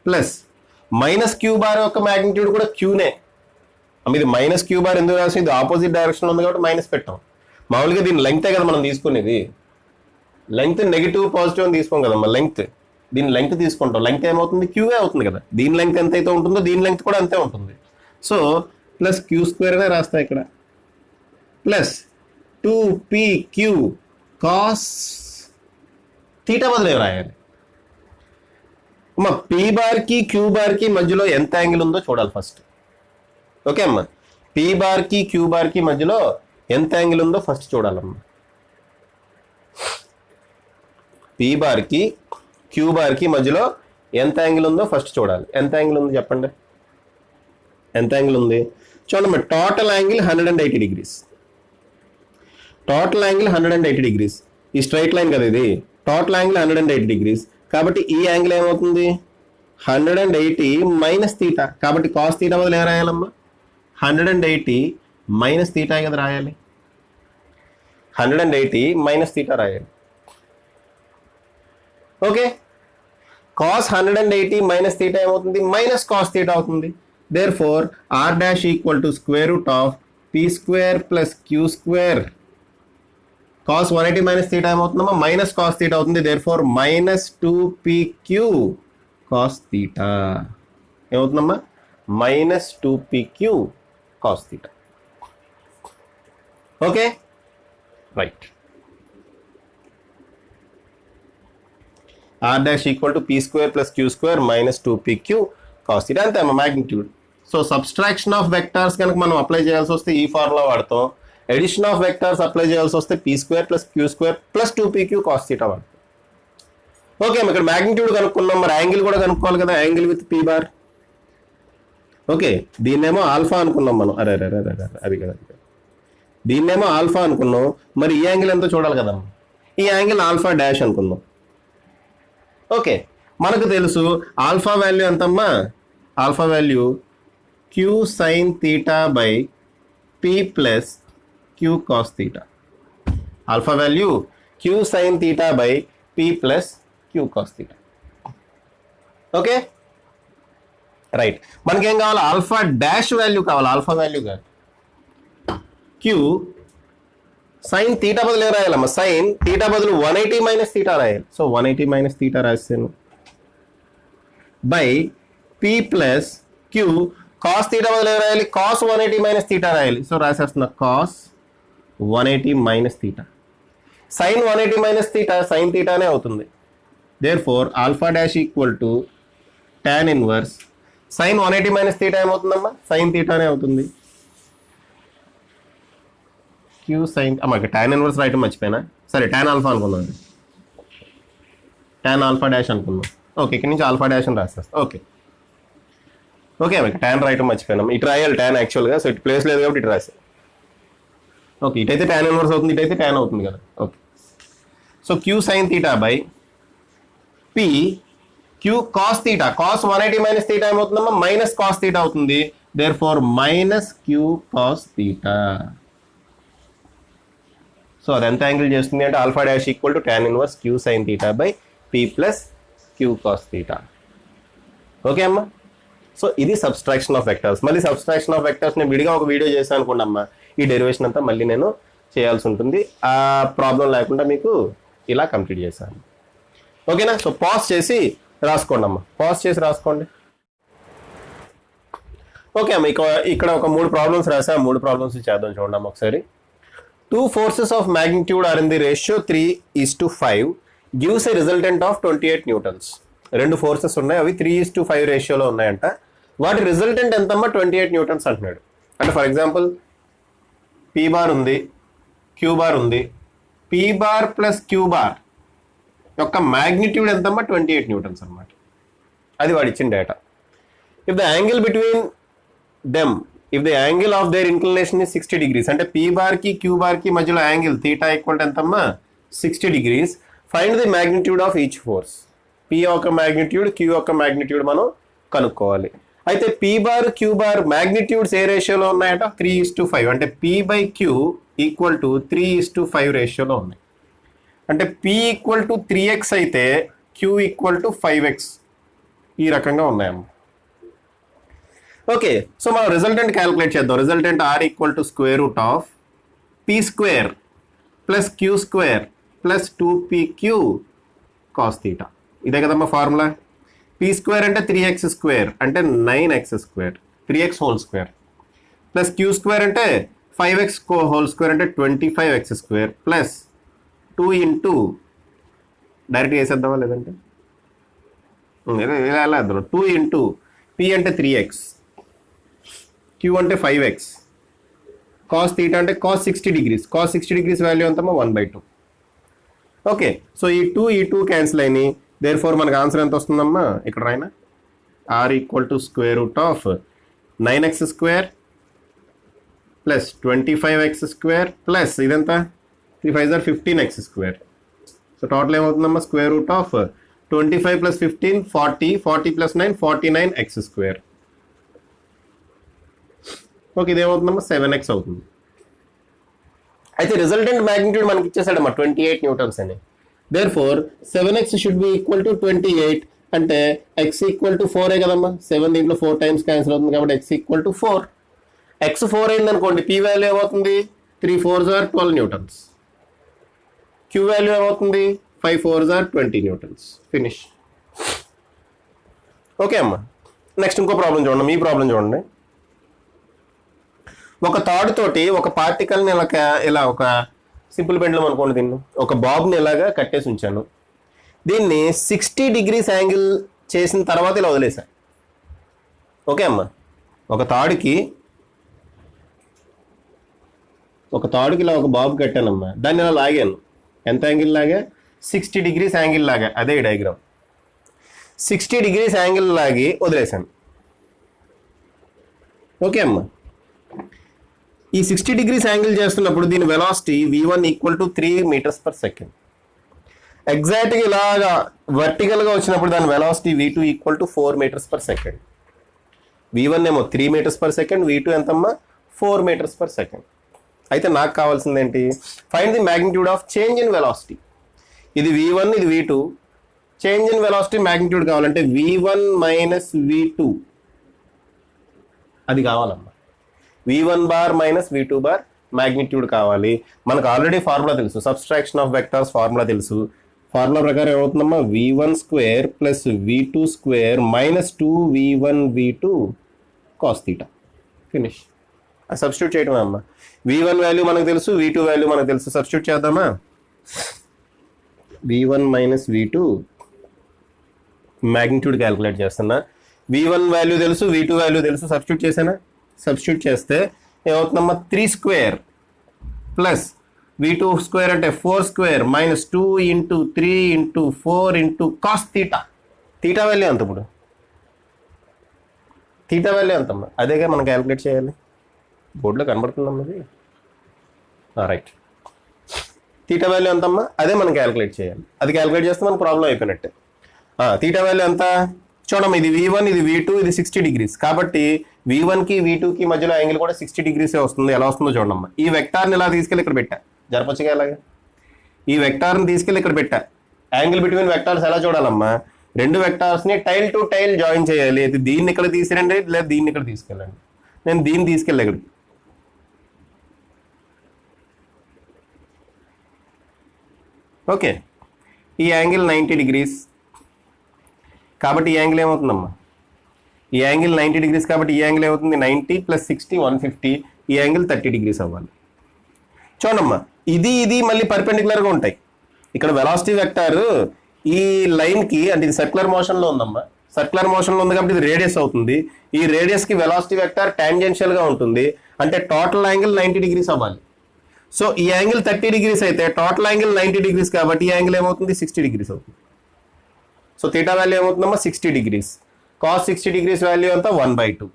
ప్లస్ మైనస్ క్యూ బార్ యొక్క మ్యాగ్నిట్యూడ్ కూడా క్యూనే. ఇది మైనస్ క్యూ బార్ ఎందుకు రాసి? ఇది ఆపోజిట్ డైరెక్షన్ ఉంది కాబట్టి మైనస్ పెట్టాం. మామూలుగా దీని లెంగ్తే కదా మనం తీసుకునేది. లెంగ్త్ నెగిటివ్ పాజిటివ్ అని తీసుకోం కదమ్మా. లెంగ్త్, దీని లెంగ్త్ తీసుకుంటాం. లెంగ్త్ ఏమవుతుంది? క్యూఏ అవుతుంది కదా. దీని లెంగ్త్ ఎంత అయితే ఉంటుందో దీని లెంగ్త్ కూడా అంతే ఉంటుంది. సో ప్లస్ క్యూ స్క్వేర్ అనే రాస్తా ఇక్కడ. ప్లస్ 2pq కాస్ తీటా బదులు రాయాలి అమ్మా. పీ బార్కి క్యూ బార్కి మధ్యలో ఎంత యాంగిల్ ఉందో చూడాలి ఫస్ట్. ఓకే అమ్మా, పీ బార్కి క్యూ బార్కి మధ్యలో ఎంత యాంగిల్ ఉందో ఫస్ట్ చూడాలమ్మా. పీ బార్కి క్యూ బార్కి మధ్యలో ఎంత యాంగిల్ ఉందో ఫస్ట్ చూడాలి. ఎంత యాంగిల్ ఉంది చెప్పండి? ఎంత యాంగిల్ ఉంది చూడమ్మా. Total angle 180 degrees. Total angle 180 degrees. ఈ స్ట్రైట్ లైన్ కదా ఇది. టోటల్ యాంగిల్ 180 degrees కాబట్టి ఈ యాంగిల్ ఏమవుతుంది? 180 మైనస్ తీటా. కాబట్టి కాస్ తీటా బదులు ఏం రాయాలమ్మా? 180 మైనస్ తీటా కదా రాయాలి. 180 మైనస్ తీటా రాయాలి. ఓకే, కాస్ 180 మైనస్ తీటా ఏమవుతుంది? మైనస్ కాస్ తీటా అవుతుంది. Therefore r dash equal to square root of P square plus queue square. Cos 180 minus theta ఏమవుతుందమ్మా? మైనస్ కాస్ తీటా అవుతుంది. Therefore minus 2pq cos theta ఏమవుతుందమ్మా? Minus 2pq cos theta. Okay right. R dash equal to P square plus queue square minus 2pq cos theta అంతే అమ్మ magnitude. So subtraction of vectors కనుక మనం apply చేయాల్సి వస్తే ఈ formula వాడతాం. Edition of vectors apply చేయాల్సి వస్తే p square plus queue square plus 2pq cos theta వాడతాం. ఓకే ఇక్కడ మ్యాగ్నిట్యూడ్ కనుక్కున్నాం, మరి యాంగిల్ కూడా కనుక్కోవాలి కదా, angle with P bar. Okay దీన్నేమో ఆల్ఫా అనుకున్నాం మనం, అరే అరే అరే అరే అది కదా, దీన్నేమో ఆల్ఫా అనుకున్నాం, మరి ఈ యాంగిల్ ఎంతో చూడాలి కదమ్మా, ఈ యాంగిల్ ఆల్ఫా డాష్ అనుకుందాం. ఓకే మనకు తెలుసు ఆల్ఫా వాల్యూ ఎంతమ్మా, alpha value queue sine theta by P plus queue cos theta. Alpha value queue sine theta by P plus queue cos theta. Okay right. మనకేం కావాలి, ఆల్ఫా డాష్ వాల్యూ కావాలి, alpha value కాదు. Queue sine theta బదులు ఏం రాయాలమ్మా, sine theta బదులు 180 minus theta రాయాలి. So 180 minus theta రాసాను by P plus queue cos theta బదులు ఏం రాయాలి, కాస్ 180 మైనస్ థీటా రాయాలి. సో రాసేస్తున్నా cos 180 minus theta. Sine 180 minus theta sine థీటానే అవుతుంది. Therefore alpha dash equal to tan inverse sine 180 minus theta ఏమవుతుందమ్మా, sine థీటానే అవుతుంది. క్యూ సైన్ అమ్మకి టాన్ ఇన్వర్స్ రాయటం మర్చిపోయినా, సరే టాన్ ఆల్ఫా అనుకుందాం, టాన్ ఆల్ఫా డాష్ అనుకుందాం. ఓకే ఇక్కడ నుంచి ఆల్ఫా డాష్ అని రాసేస్తా. ఓకే ఓకే అమ్మకి టాన్ రాయటం మర్చిపోయినాం, ఇటు రాయాలి టాన్ యాక్చువల్గా, సో ఇటు ప్లేస్ లేదు కాబట్టి ఇటు రాసా. ఓకే ఇటైతే టాన్ ఇన్వర్స్ అవుతుంది, ఇటైతే టాన్ అవుతుంది కదా. Okay so Q sine theta by P Q cos theta, cos 180 minus theta ఏమవుతుందమ్మా, మైనస్ కాస్ థీటా అవుతుంది. Therefore minus Q cos theta. So అది ఎంత యాంగిల్ చేస్తుంది అంటే alpha dash equal to tan inverse Q sine theta by P plus queue cos theta. Okay అమ్మా. So ఇది subtraction of vectors. మళ్ళీ subtraction of vectors నేను విడిగా ఒక వీడియో చేశాను అనుకోండి అమ్మా, ఈ డెరివేషన్ అంతా మళ్ళీ నేను చేయాల్సి ఉంటుంది. ఆ ప్రాబ్లం లేకుండా మీకు ఇలా కంప్లీట్ చేశాను. ఓకేనా. సో పాజ్ చేసి రాసుకోండి అమ్మా, పాజ్ చేసి రాసుకోండి. ఓకే అమ్మ ఇక్కడ ఒక 3 ప్రాబ్లమ్స్ రాసా, 3 ప్రాబ్లమ్స్ చేద్దాం చూడండి అమ్మ ఒకసారి. 2 forces of magnitude are in the ratio 3:5 gives a resultant of 28 newtons. 2 forces ఉన్నాయి, అవి 3:5 రేషియోలో ఉన్నాయంట. వాటి రిజల్టెంట్ ఎంతమ్మా, 28 న్యూటన్స్ అంటున్నాడు. అంటే ఫర్ ఎగ్జాంపుల్ పీ బార్ ఉంది, క్యూ బార్ ఉంది, P bar plus queue bar యొక్క మ్యాగ్నిట్యూడ్ ఎంతమ్మా, 28 న్యూటన్స్ అనమాట. అది వాడు ఇచ్చిన data. If the angle between them, if the angle of their inclination is 60 degrees, అంటే పీ బార్ కి క్యూ బార్ కి మధ్యలో యాంగిల్ థీటా ఈక్వల్ ఎంతమ్మా, 60 degrees. Find the magnitude of each force. P యొక్క మ్యాగ్నిట్యూడ్, క్యూ యొక్క magnitude మనం కనుక్కోవాలి. అయితే P bar Q bar magnitudes ఏ రేషియోలో ఉన్నాయంట, 3:5. అంటే P by Q equal to 3:5 రేషియోలో ఉన్నాయి. అంటే పీ ఈక్వల్ టు 3x అయితే క్యూ ఈక్వల్ టు 5x ఈ రకంగా ఉన్నాయమ్మ. ఓకే సో మనం రిజల్టెంట్ క్యాలిక్యులేట్ చేద్దాం. Resultant are equal to square root of P square plus queue square plus 2pq cos theta. ఇదే కదమ్మా ఫార్ములా. పీ స్క్వేర్ అంటే 3x square అంటే 9x square, 3x whole square, plus queue square అంటే 5x whole square అంటే 25x square plus 2 into డైరెక్ట్గా వేసేద్దామా లేదంటే ఇలా ఎలా వేద్దాం, 2 ఇంటూ పీ అంటే 3x, క్యూ అంటే 5x, కాస్ థీటా అంటే cos 60 degrees. Cos 60 degrees value ఎంతమ్మా, 1/2. ఓకే సో ఈ 2 క్యాన్సిల్ అయినాయి. దేర్ ఫోర్ మనకు ఆన్సర్ ఎంత వస్తుందమ్మా, ఇక్కడ రాయినా R equal to square root of 9x square plus 25x square plus ఇదంతా 3 5 15x స్క్వేర్. సో టోటల్ ఏమవుతుందమ్మా, square root of 25 plus 15 40, 40 plus 9 49x square. Okay ఇదేమవుతుందమ్మా, 7x అవుతుంది. అయితే రిజల్టెంట్ మ్యాగ్నిట్యూడ్ మనకి ఇచ్చేసాడమ్మా 28 న్యూటన్స్ అని. Therefore 7x should be equal to 28 అంటే x equal to 4 కదమ్మా. 7 దీంట్లో 4 టైమ్స్ క్యాన్సిల్ అవుతుంది కాబట్టి x ఈక్వల్ టు 4. x 4 అయింది అనుకోండి, p వాల్యూ ఏమవుతుంది, 3 4s are 12 Newton's. q value ఏమవుతుంది, 5 4s are 20 newtons. Finish. Okay అమ్మా నెక్స్ట్ ఇంకో ప్రాబ్లం చూడండి. ఈ ప్రాబ్లం చూడండి. ఒక తాడుతోటి ఒక పార్టికల్ని ఇలా ఒక సింపుల్ పెండ్లం అనుకోండి, దీన్ని ఒక బాబ్ని ఇలాగా కట్టేసి ఉంచాను. దీన్ని 60 degrees యాంగిల్ చేసిన తర్వాత ఇలా వదిలేసాను. ఓకే అమ్మా, ఒక తాడుకి ఇలా ఒక బాబు కట్టానమ్మా, దాన్ని ఇలా లాగాను. ఎంత యాంగిల్ లాగా? 60 degrees యాంగిల్ లాగా. అదే డయాగ్రామ్. 60 degrees యాంగిల్ లాగి వదిలేసాను. ఓకే అమ్మా, ఈ 60 degrees యాంగిల్ చేస్తున్నప్పుడు దీని velocity v1 = 3 meters per second. ఎగ్జాక్ట్గా ఇలాగా వర్టికల్గా వచ్చినప్పుడు దాని velocity v2 = 4 meters per second. v1 ఏమో 3 meters per second, v2 ఎంతమ్మా? 4 meters per second. అయితే నాకు కావాల్సింది ఏంటి? Find the magnitude of change in velocity. ఇది v1, ఇది v2. Change in velocity magnitude కావాలంటే v1 - v2 అది కావాలమ్మా. v1 bar - v2 bar magnitude కావాలి. మనకు ఆల్రెడీ ఫార్ములా తెలుసు, సబ్స్ట్రాక్షన్ ఆఫ్ వెక్టర్స్ ఫార్ములా తెలుసు. ఫార్ములా ప్రకారం ఏమవుతుందమ్మా? v1² + v2² - 2v1 v2 cos θ. Finish. Substitute చేయడమే అమ్మా. v1 వాల్యూ మనకు తెలుసు, v2 వాల్యూ మనకు తెలుసు. సబ్స్టిట్యూట్ చేద్దామా? v1 - v2 మ్యాగ్నిట్యూడ్ క్యాలిక్యులేట్ చేస్తున్నా. v1 వాల్యూ తెలుసు, v2 వాల్యూ తెలుసు. సబ్స్టిట్యూట్ చేసానా? సబ్స్టిట్యూట్ చేస్తే ఏమవుతుందమ్మా? 3² ప్లస్ v2² అంటే 4² - 2 × 3 × 4 × cos θ. θ వాల్యూ ఎంత? ఇప్పుడు θ వాల్యూ ఎంతమ్మా? అదేగా మనం క్యాలిక్యులేట్ చేయాలి. బోర్డులో కనబడుతుందమ్మా అది. రైట్. θ వాల్యూ ఎంతమ్మా? అదే మనం క్యాలిక్యులేట్ చేయాలి. అది క్యాలిక్యులేట్ చేస్తే మనకు ప్రాబ్లం అయిపోయినట్టే. θ వాల్యూ ఎంత చూడమ్మా? ఇది v1, ఇది v2, ఇది 60 degrees. కాబట్టి v1కి v2కి మధ్యలో యాంగిల్ కూడా 60 degrees వస్తుంది. ఎలా వస్తుందో చూడమ్మా. ఈ వెక్టార్ని ఇలా తీసుకెళ్ళి ఇక్కడ పెట్టా. జరపచ్చుగా అలాగే. ఈ వెక్టార్ని తీసుకెళ్ళి ఇక్కడ పెట్టా. యాంగిల్ బిట్వీన్ వెక్టార్స్ ఎలా చూడాలమ్మా? రెండు వెక్టార్స్ని టైల్ టు టైల్ జాయిన్ చేయాలి. అయితే దీన్ని ఇక్కడ తీసుకురండి, లేదా దీన్ని ఇక్కడ తీసుకెళ్ళండి. నేను దీన్ని తీసుకెళ్ళి ఇక్కడికి. ఓకే, ఈ యాంగిల్ 90 degrees కాబట్టి ఈ యాంగిల్ ఏమవుతుందమ్మా? ఈ యాంగిల్ 90 degrees కాబట్టి ఈ యాంగిల్ ఏమవుతుంది? 90 + 60 150. ఈ యాంగిల్ 30 degrees అవ్వాలి. చూడమ్మా, ఇది మళ్ళీ పర్పెండిక్యులర్గా ఉంటాయి. ఇక్కడ వెలాసిటీ వెక్టార్ ఈ లైన్కి, అంటే ఇది సర్క్యులర్ మోషన్లో ఉందమ్మా. సర్క్యులర్ మోషన్లో ఉంది కాబట్టి ఇది రేడియస్ అవుతుంది. ఈ రేడియస్కి వెలాసిటీ వెక్టార్ టాంజెన్షియల్గా ఉంటుంది. అంటే టోటల్ యాంగిల్ 90 degrees అవ్వాలి. సో ఈ యాంగిల్ 30 degrees అయితే టోటల్ యాంగిల్ 90 degrees కాబట్టి ఈ యాంగిల్ ఏమవుతుంది? 60 degrees అవుతుంది. సో θ వాల్యూ ఏమవుతుందమ్మా? 60 degrees. cos 60 degrees వాల్యూ అంతా 1/2.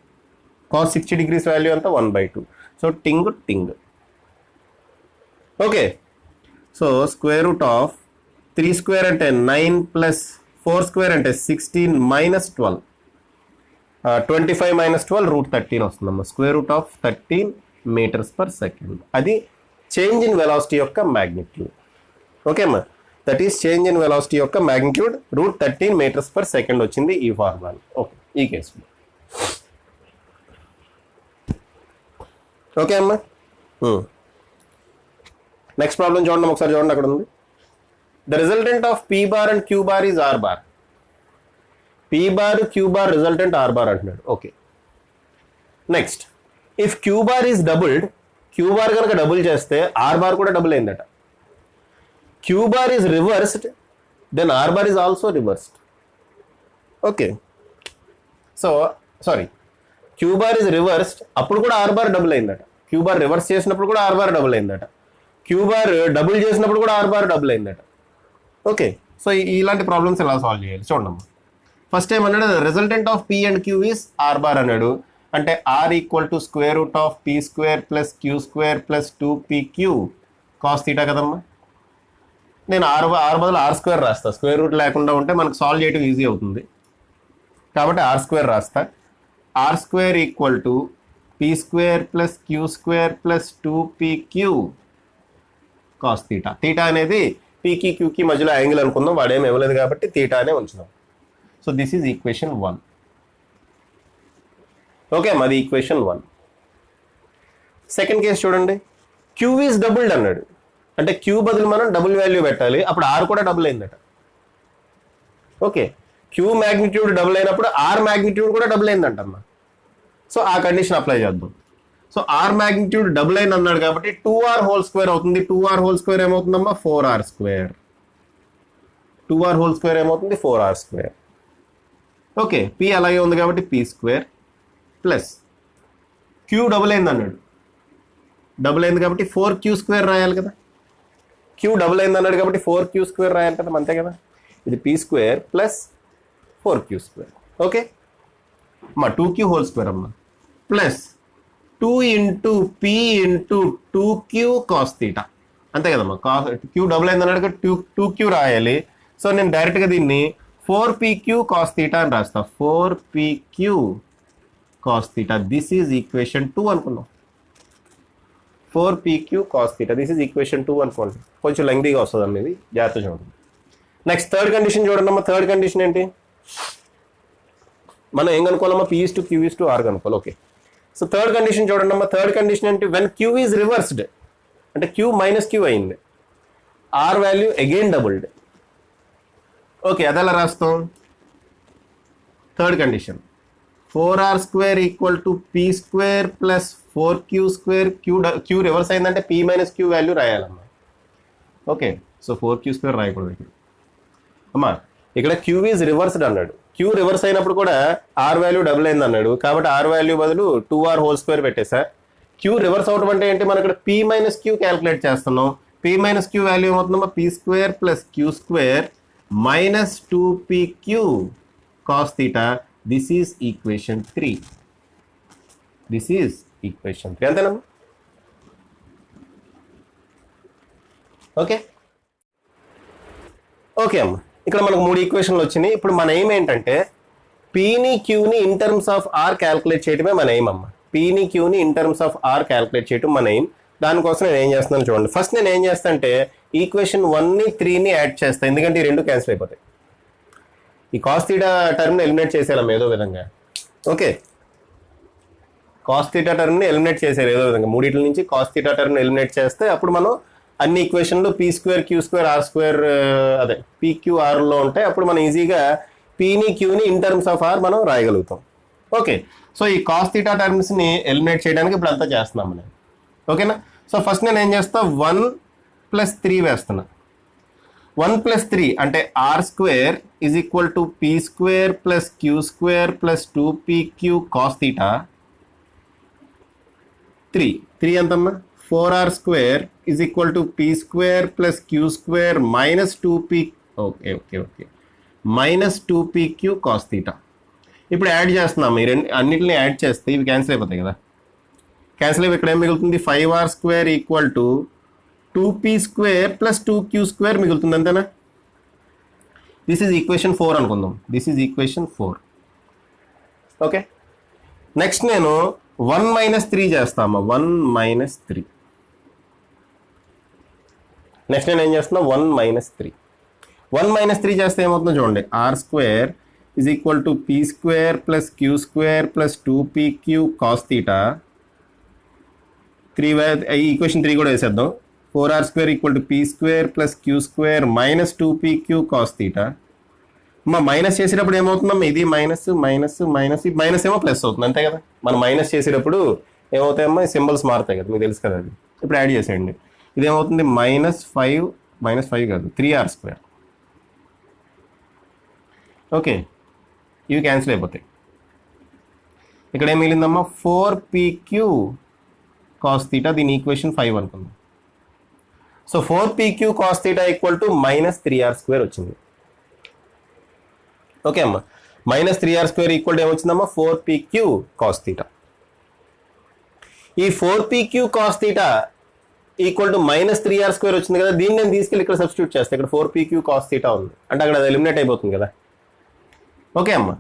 cos 60 degrees వాల్యూ అంతా 1/2. సో టింగ్. ఓకే, సో √3² అంటే 9 + 4² అంటే 16 - 12. 25 - 12 √13 వస్తుందమ్మా. √13 meters per second. అది చేంజ్ ఇన్ వెలాసిటీ యొక్క మ్యాగ్నిట్యూడ్. ఓకే అమ్మా, that is change in velocity యొక్క మ్యాగ్నిట్యూడ్. √13 meters per second వచ్చింది ఈ ఫార్ములా. ఓకే, ఈ కేసులో. ఓకే అమ్మా, నెక్స్ట్ ప్రాబ్లం చూడండి ఒకసారి. చూడండి, అక్కడ ఉంది. The resultant of p bar and q bar is r bar. p bar q bar resultant r bar అంటున్నాడు. Okay, next if q bar is doubled, q bar కనుక డబుల్ చేస్తే r bar కూడా double అయిందట. q bar is reversed, then r bar is also reversed. Okay, so sorry, q bar is reversed, అప్పుడు కూడా r bar double అయిందట. q bar reverse చేసినప్పుడు కూడా r bar double అయిందట. q బార్ డబుల్ చేసినప్పుడు కూడా r బార్ డబుల్ అయిందట. Okay, so ఇలాంటి ప్రాబ్లమ్స్ ఎలా సాల్వ్ చేయాలి చూడమ్మా. ఫస్ట్ టైం అన్నాడు resultant of p and q is r bar అన్నాడు. అంటే r = √p² + q² + 2pq cos θ కదమ్మా. నేను r బదులు r² రాస్తా. స్క్వేర్ రూట్ లేకుండా ఉంటే మనకు సాల్వ్ చేయడం ఈజీ అవుతుంది కాబట్టి r² రాస్తా. r² = p² + q² + 2pq cos θ. θ అనేది pకి qకి మధ్యలో యాంగిల్ అనుకుందాం. వాడేం ఇవ్వలేదు కాబట్టి θ అనే ఉంచుదాం. So this is equation 1. Okay, మాది ఈక్వేషన్ 1. సెకండ్ కేసు చూడండి. q ఈజ్ డబుల్డ్ అన్నాడు. అంటే q బదులు మనం డబుల్ వాల్యూ పెట్టాలి. అప్పుడు r కూడా డబుల్ అయిందట. ఓకే, q మ్యాగ్నిట్యూడ్ డబుల్ అయినప్పుడు r మ్యాగ్నిట్యూడ్ కూడా డబుల్ అయిందంటమ్మా. సో ఆ కండిషన్ అప్లై చేద్దాం. సో ఆర్ మ్యాగ్నిట్యూడ్ డబుల్ అయిన అన్నాడు కాబట్టి 2r హోల్ స్క్వేర్ అవుతుంది. 2r హోల్ స్క్వేర్ ఏమవుతుందమ్మా 4r square. 2r whole square ఏమవుతుంది 4r స్క్వేర్. ఓకే, పి అలాగే ఉంది కాబట్టి P square plus Q double అయింది అన్నాడు. డబుల్ అయింది కాబట్టి 4q స్క్వేర్ రాయాలి కదా. క్యూ డబుల్ అయింది అన్నాడు కాబట్టి 4q స్క్వేర్ రాయాలి కదా, అంతే కదా. ఇది P square plus 4q square. Okay అమ్మా 2q హోల్ స్క్వేర్ అమ్మా plus 2 into P into 2q cos theta, అంతే కదమ్మా. క్యూ డబుల్ అయింది అన్నాడు కాబట్టి 2q రాయాలి. సో నేను డైరెక్ట్గా దీన్ని 4pq కాస్ తీటా అని రాస్తా. 4pq cos theta, this is equation 2 అనుకున్నాం. 4pq cos theta, this is equation 2 అనుకోండి. కొంచెం లెంగ్తీగా వస్తుంది అన్నది, జాగ్రత్త చూడండి. నెక్స్ట్ థర్డ్ కండిషన్ చూడండి అమ్మా. థర్డ్ కండిషన్ ఏంటి, మనం ఏం కనుక్కోవాలమ్మా, p/q/r కనుక్కోవాలి. ఓకే, సో థర్డ్ కండిషన్ చూడండి అమ్మా. థర్డ్ కండిషన్ ఏంటి, వెన్ q ఈజ్ రివర్స్డ్ అంటే q మైనస్ q అయింది, r value again doubled. Okay, అది ఎలా రాస్తాం. Third condition 4r square equal to p square plus 4q square. Q reverse అయిందంటే p minus q value రాయాలమ్మా. Okay, so 4q square రాయకూడదు ఇక్కడ అమ్మా. ఇక్కడ క్యూ ఈజ్ రివర్స్డ్ అన్నాడు. క్యూ రివర్స్ అయినప్పుడు కూడా ఆర్ వాల్యూ డబుల్ అయింది అన్నాడు కాబట్టి ఆర్ వాల్యూ బదులు 2r హోల్ స్క్వేర్ పెట్టేసా. క్యూ రివర్స్ అవడం అంటే ఏంటి, మనం ఇక్కడ p మైనస్ q క్యాలిక్యులేట్ చేస్తున్నాం. p మైనస్ q వాల్యూ ఏమవుతుందమ్మా, p square plus q square minus 2pq cos theta. This is equation 3. This is equation 3, అంతేనమ్మా. ఓకే ఓకే అమ్మా, ఇక్కడ మనకు 3 ఈక్వేషన్లు వచ్చినాయి. ఇప్పుడు మన ఎయిమ్ ఏంటంటే పీని క్యూని in terms of R calculate చేయడమే మన ఎయిమ్ అమ్మ. పీని క్యూని in terms of R calculate చేయడం మన ఎయిమ్. దానికోసం నేను ఏం చేస్తున్నాను చూడండి. ఫస్ట్ నేను ఏం చేస్తా అంటే ఈక్వేషన్ 1ని 3ని యాడ్ చేస్తాను, ఎందుకంటే ఈ 2 క్యాన్సిల్ అయిపోతాయి. ఈ కాస్ థీటా టర్మ్ని ఎలిమినేట్ చేసేయాలి ఏదో విధంగా. ఓకే, కాస్ థీటా టర్మ్ని ఎలిమినేట్ చేసేయాలి ఏదో విధంగా. మూడిట్ల నుంచి కాస్ థీటా టర్మ్ని ఎలిమినేట్ చేస్తే అప్పుడు మనం అన్ని ఈక్వేషన్లు P square Q square R square అదే పీక్యూఆర్లో ఉంటాయి. అప్పుడు మనం ఈజీగా పీని క్యూని ఇన్ టర్మ్స్ ఆఫ్ ఆర్ మనం రాయగలుగుతాం. ఓకే, సో ఈ కాస్ థీటా టర్మ్స్ని ఎలిమినేట్ చేయడానికి ఇప్పుడు అంతా చేస్తున్నాం మనం. ఓకేనా, సో ఫస్ట్ నేను ఏం చేస్తా 1+3 వేస్తున్నా. 1+3 అంటే R square is equal to P square plus queue square plus 2pq cos theta. 3 ఎంతమ్మా, 4r square is equal to P square plus queue square minus 2p minus 2pq cos theta. ఇప్పుడు add చేస్తున్నాం, ఈ అన్నిటిని add చేస్తే ఇవి cancel అయిపోతాయి కదా. Cancel అయిపోయి ఇక్కడ ఏం మిగులుతుంది, 5r square equal to 2p square plus 2q square మిగులుతుంది, అంతేనా. దిస్ ఈజ్ ఈక్వేషన్ 4 అనుకుందాం. This is equation 4. Okay, next నేను 1-3 చేస్తామా. 1-3 నెక్స్ట్ నేను ఏం చేస్తున్నా 1-3. 1-3 చేస్తే ఏమవుతుందో చూడండి. R square is equal to P square plus queue square plus 2pq cos theta. 3 equation 3 కూడా వేసేద్దాం. 4r square equal to P square plus queue square minus 2pq cos theta. అమ్మా మైనస్ చేసేటప్పుడు ఏమవుతుందమ్మా, ఇది మైనస్ మైనస్ మైనస్, ఈ minus ఏమో plus అవుతుంది, అంతే కదా. మనం మైనస్ చేసేటప్పుడు ఏమవుతాయమ్మా, సింబల్స్ మారుతాయి కదా, మీకు తెలుసు కదా అది. ఇప్పుడు యాడ్ చేసేయండి. ఇదేమవుతుంది -5 కాదు 3r స్క్వేర్. ఓకే, ఇవి క్యాన్సిల్ అయిపోతాయి. ఇక్కడ ఏం మిగిలిందమ్మా 4pq కాస్ థీటా. దీని ఈక్వేషన్ 5 అనుకుందాం. So 4pq cos theta equal to -3r square వచ్చింది. ఓకే అమ్మా, -3r స్క్వేర్ ఈక్వల్ టు ఏమొచ్చిందమ్మా 4pq కాస్ థీటా. ఈ 4pq cos theta equal to -3r square వచ్చింది కదా, దీన్ని నేను తీసుకెళ్ళి ఇక్కడ సబ్స్టిట్యూట్ చేస్తాను. ఇక్కడ 4pq కాస్ థీటా ఉంది అంటే అక్కడ అది ఎలిమినేట్ అయిపోతుంది కదా. ఓకే అమ్మా,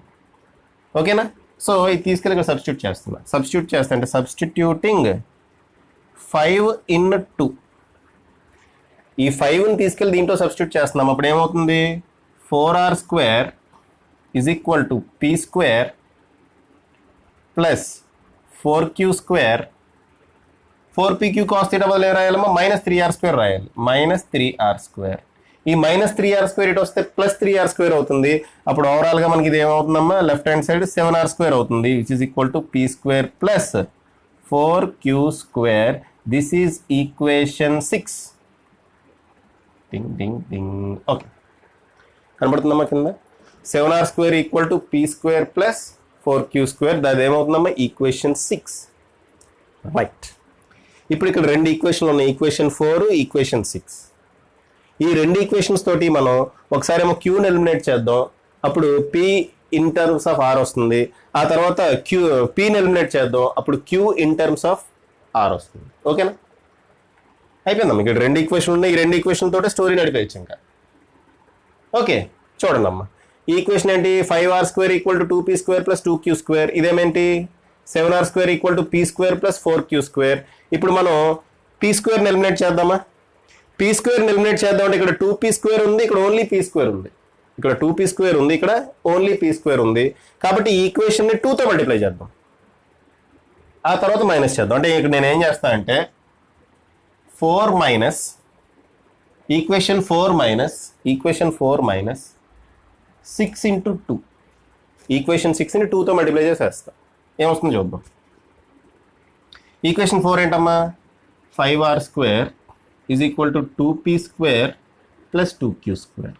ఓకేనా. సో ఇది తీసుకెళ్ళి ఇక్కడ సబ్స్టిట్యూట్ చేస్తున్నా. సబ్స్టిట్యూట్ చేస్తా అంటే సబ్స్టిట్యూటింగ్ 5/2. ఈ 5ని తీసుకెళ్ళి దీంట్లో సబ్స్టిట్యూట్ చేస్తున్నాం. అప్పుడు ఏమవుతుంది 4r square is equal to P square plus 4q square. 4pq cos theta బదులు ఏం రాయాలమ్మా, -3r స్క్వేర్ రాయాలి. -3r square. ఈ -3r స్క్వేర్ ఇటు వస్తే +3r స్క్వేర్ అవుతుంది. అప్పుడు ఓవరాల్గా మనకి ఇది ఏమవుతుందమ్మా, left hand side 7r square అవుతుంది, which is equal to P square plus 4q square. This is equation 6. Ding ding ding. Okay, కనబడుతుందమ్మా కింద 7r square equal to p square plus 4q square. అది ఏమవుతుందమ్మా equation 6. Right, ఇప్పుడు ఇక్కడ రెండు ఈక్వేషన్లు ఉన్నాయి, equation 4, equation 6. ఈ రెండు ఈక్వేషన్స్ తోటి మనం ఒకసారి ఏమో క్యూని ఎలిమినేట్ చేద్దాం, అప్పుడు p in terms of r వస్తుంది. ఆ తర్వాత pని ఎలిమినేట్ చేద్దాం, అప్పుడు q in terms of r వస్తుంది. ఓకేనా, అయిపోయిందమ్మా. ఇక్కడ రెండు ఈక్వేషన్లు ఉన్నాయి, ఈ రెండు ఈక్వేషన్ తోటే స్టోరీ నడిపేయచ్చు ఇంకా. ఓకే, చూడండి అమ్మా, ఈ ఈక్వేషన్ ఏంటి? 5r square equal to 2p square plus 2q square. ఇదేమేంటి? 7r square equal to p square plus 4q square. ఇప్పుడు మనం p స్క్వేర్ని ఎలిమినేట్ చేద్దామా? p స్క్వేర్ని ఎలిమినేట్ చేద్దాం అంటే ఇక్కడ 2p స్క్వేర్ ఉంది, ఇక్కడ ఓన్లీ p స్క్వేర్ ఉంది. ఇక్కడ 2p స్క్వేర్ ఉంది, ఇక్కడ ఓన్లీ p స్క్వేర్ ఉంది. కాబట్టి ఈ ఈక్వేషన్ని 2తో మల్టిప్లై చేద్దాం, ఆ తర్వాత మైనస్ చేద్దాం. అంటే ఇక్కడ నేను ఏం చేస్తాను అంటే 4 minus equation 4 minus 6 into 2. Equation 6ని 2తో మల్టిప్లై చేసేస్తా, ఏమొస్తుందో చూద్దాం. ఈక్వేషన్ 4 ఏంటమ్మా? 5r square is equal to 2p square plus 2q square.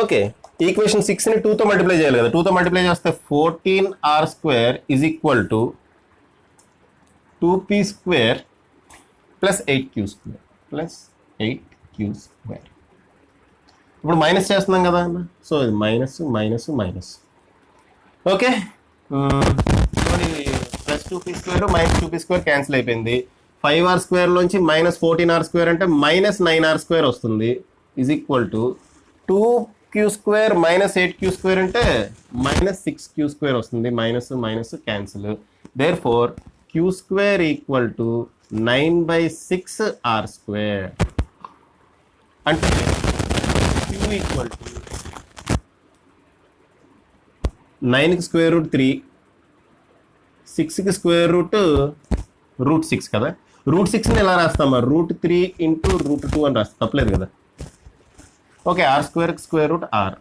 Okay, equation 6ని 2తో మల్టిప్లై చేయాలి కదా, 2తో మల్టిప్లై చేస్తే 14r square is equal to 2p square plus 8q square. ఇప్పుడు మైనస్ చేస్తున్నాం కదా, సో ఇది minus. Okay, plus 2p square minus 2p square cancel అయిపోయింది. 5r స్క్వేర్లోంచి మైనస్ 14r స్క్వేర్ అంటే మైనస్ 9r స్క్వేర్ వస్తుంది, is equal to 2q square minus 8q square అంటే minus 6q square వస్తుంది. Minus cancel. There four q square equal to 9/6r square. అంటే q equal to 9కి square root 3, 6కి square root 6 కదా. Route 6ని ఎలా రాస్తామా? Route 3 into root 2 అని రాస్తాం, తప్పలేదు కదా. ఓకే, r స్క్వేర్కి స్క్వేర్ రూట్ r.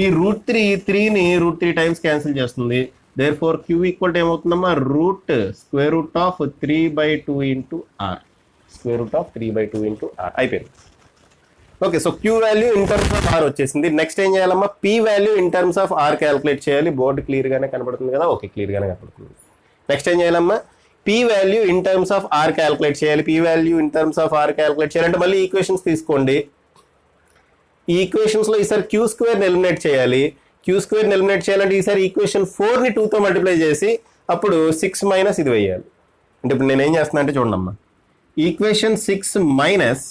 ఈ రూట్ 3ని రూట్ 3 టైమ్స్ క్యాన్సిల్ చేస్తుంది. Therefore Q equal to ఏమవుతుందమ్మా? Root square root of 3/2 into R. అయిపోయింది. Okay, so Q value in terms of R వచ్చేసింది. నెక్స్ట్ ఏం చేయాలమ్మా? P value in terms of R calculate చేయాలి. Board క్లియర్గానే కనబడుతుంది కదా. ఓకే, క్లియర్గానే కనబడుతుంది. నెక్స్ట్ ఏం చేయాలమ్మా? P value in terms of R calculate చేయాలి. P value in terms of R calculate చేయాలంటే మళ్ళీ ఈక్వేషన్స్ తీసుకోండి. ఈ ఈక్వేషన్స్లో ఈసారి క్యూ స్క్వేర్ని ఎలిమినేట్ చేయాలి. క్యూ స్క్వేర్ని ఎలిమినేట్ చేయాలంటే ఈసారి ఈక్వేషన్ 4ని 2తో మల్టిప్లై చేసి అప్పుడు 6 మైనస్ ఇది వేయాలి. అంటే ఇప్పుడు నేను ఏం చేస్తున్నా అంటే చూడండి, equation 6 minus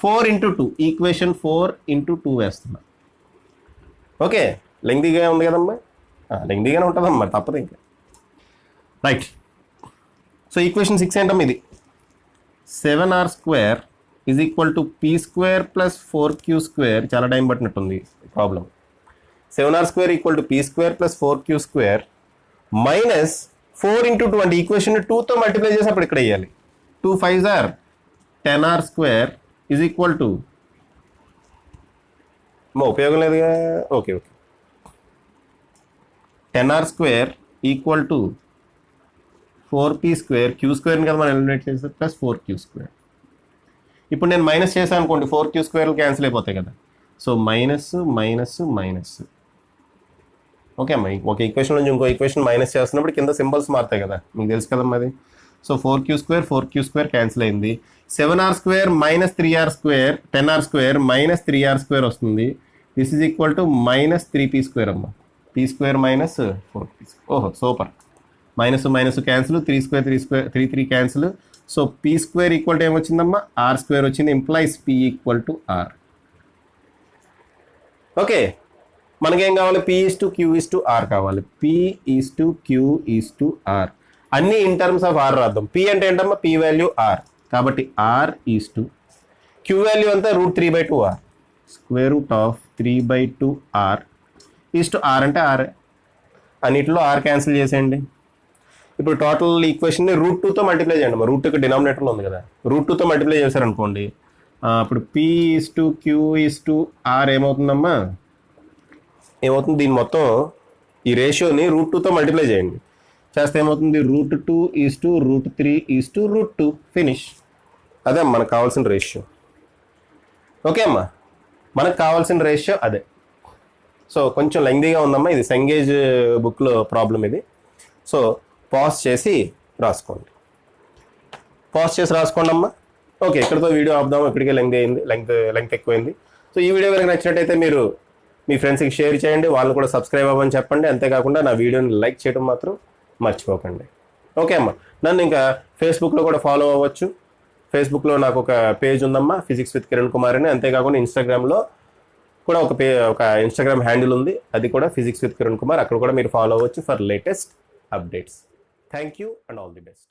4 into 2, equation 4 into 2 వేస్తున్నా. ఓకే, లెంగ్తీగా ఉంది కదమ్మా, లెంగ్తీగానే ఉంటుందమ్మా, తప్పదు ఇంకా. రైట్, సో ఈక్వేషన్ 6 ఏంటమ్మా? ఇది 7r square is equal to P square plus 4q square. చాలా టైం పట్టినట్టుంది problem. 7r square equal to P square plus 4q square minus 4 into 2 అంటే ఈక్వేషన్ 2తో మల్టిప్లై చేసి అప్పుడు ఇక్కడ వేయాలి. 2 5s are 10r square is equal to ఉపయోగం లేదుగా. Okay, 10r square equal to 4p square, Q స్క్వేర్ని కదా మనం ఎలిమినేట్ చేస్తే, ప్లస్ 4q స్క్వేర్. ఇప్పుడు నేను మైనస్ చేశాను అనుకోండి, 4q స్క్వేర్లు క్యాన్సిల్ అయిపోతాయి కదా. So minus. ఓకే అమ్మా, ఒక ఈక్వేషన్ నుంచి ఇంకో ఈక్వేషన్ మైనస్ చేస్తున్నప్పుడు కింద సింబల్స్ మారుతాయి కదా, మీకు తెలుసు కదమ్మా అది. సో 4q స్క్వేర్ క్యాన్సిల్ అయింది. 7r square minus 3r square, 10r square minus 3r square వస్తుంది. This is equal to minus 3p square అమ్మా. p square minus 4p. ఓహో, super. Minus cancel, 3 cancel. So p square equal to ఏమొచ్చిందమ్మా? r square వచ్చింది. Implies p equal to r. Okay, మనకేం కావాలి? p/q/r కావాలి. p/q/r అన్ని in terms of r రాద్దాం. p అంటే ఏంటమ్మా? p వాల్యూ r, కాబట్టి r/q వాల్యూ అంతా √3/2r, square root of 3/2r r అంటే r. అన్నిటిలో r క్యాన్సిల్ చేసేయండి. ఇప్పుడు టోటల్ ఈక్వేషన్ని √2తో మల్టిప్లై చేయండి. √2 డినామినేటర్లో ఉంది కదా, √2తో మల్టిప్లై చేశారనుకోండి, అప్పుడు p/q/r ఏమవుతుందమ్మా? ఏమవుతుంది? దీని మొత్తం ఈ రేషియోని √2తో మల్టిప్లై చేయండి. చేస్తే ఏమవుతుంది √2 √3 ఫినిష్. అదే మనకు కావాల్సిన రేషియో. ఓకే అమ్మా, మనకు కావాల్సిన రేషియో అదే. సో కొంచెం లెంగ్దీగా ఉందమ్మా, ఇది సెంగేజ్ బుక్లో ప్రాబ్లం ఇది. సో పాజ్ చేసి రాసుకోండి, అమ్మా. ఓకే, ఇక్కడితో వీడియో ఆపుదాము, ఇప్పటికే లెంగ్త్ ఎక్కువైంది. సో ఈ వీడియో కనుక నచ్చినట్టయితే మీరు మీ ఫ్రెండ్స్కి షేర్ చేయండి, వాళ్ళు కూడా సబ్స్క్రైబ్ అవ్వమని చెప్పండి. అంతేకాకుండా నా వీడియోని లైక్ చేయడం మాత్రం మర్చిపోకండి. ఓకే అమ్మా, నన్ను ఇంకా ఫేస్బుక్లో కూడా ఫాలో అవ్వచ్చు. ఫేస్బుక్లో నాకు ఒక పేజ్ ఉందమ్మా, ఫిజిక్స్ విత్ కిరణ్ కుమార్ అని. అంతేకాకుండా ఇన్స్టాగ్రామ్లో కూడా ఒక ఇన్స్టాగ్రామ్ హ్యాండిల్ ఉంది, అది కూడా ఫిజిక్స్ విత్ కిరణ్ కుమార్. అక్కడ కూడా మీరు ఫాలో అవ్వచ్చు for latest updates. Thank you and all the best.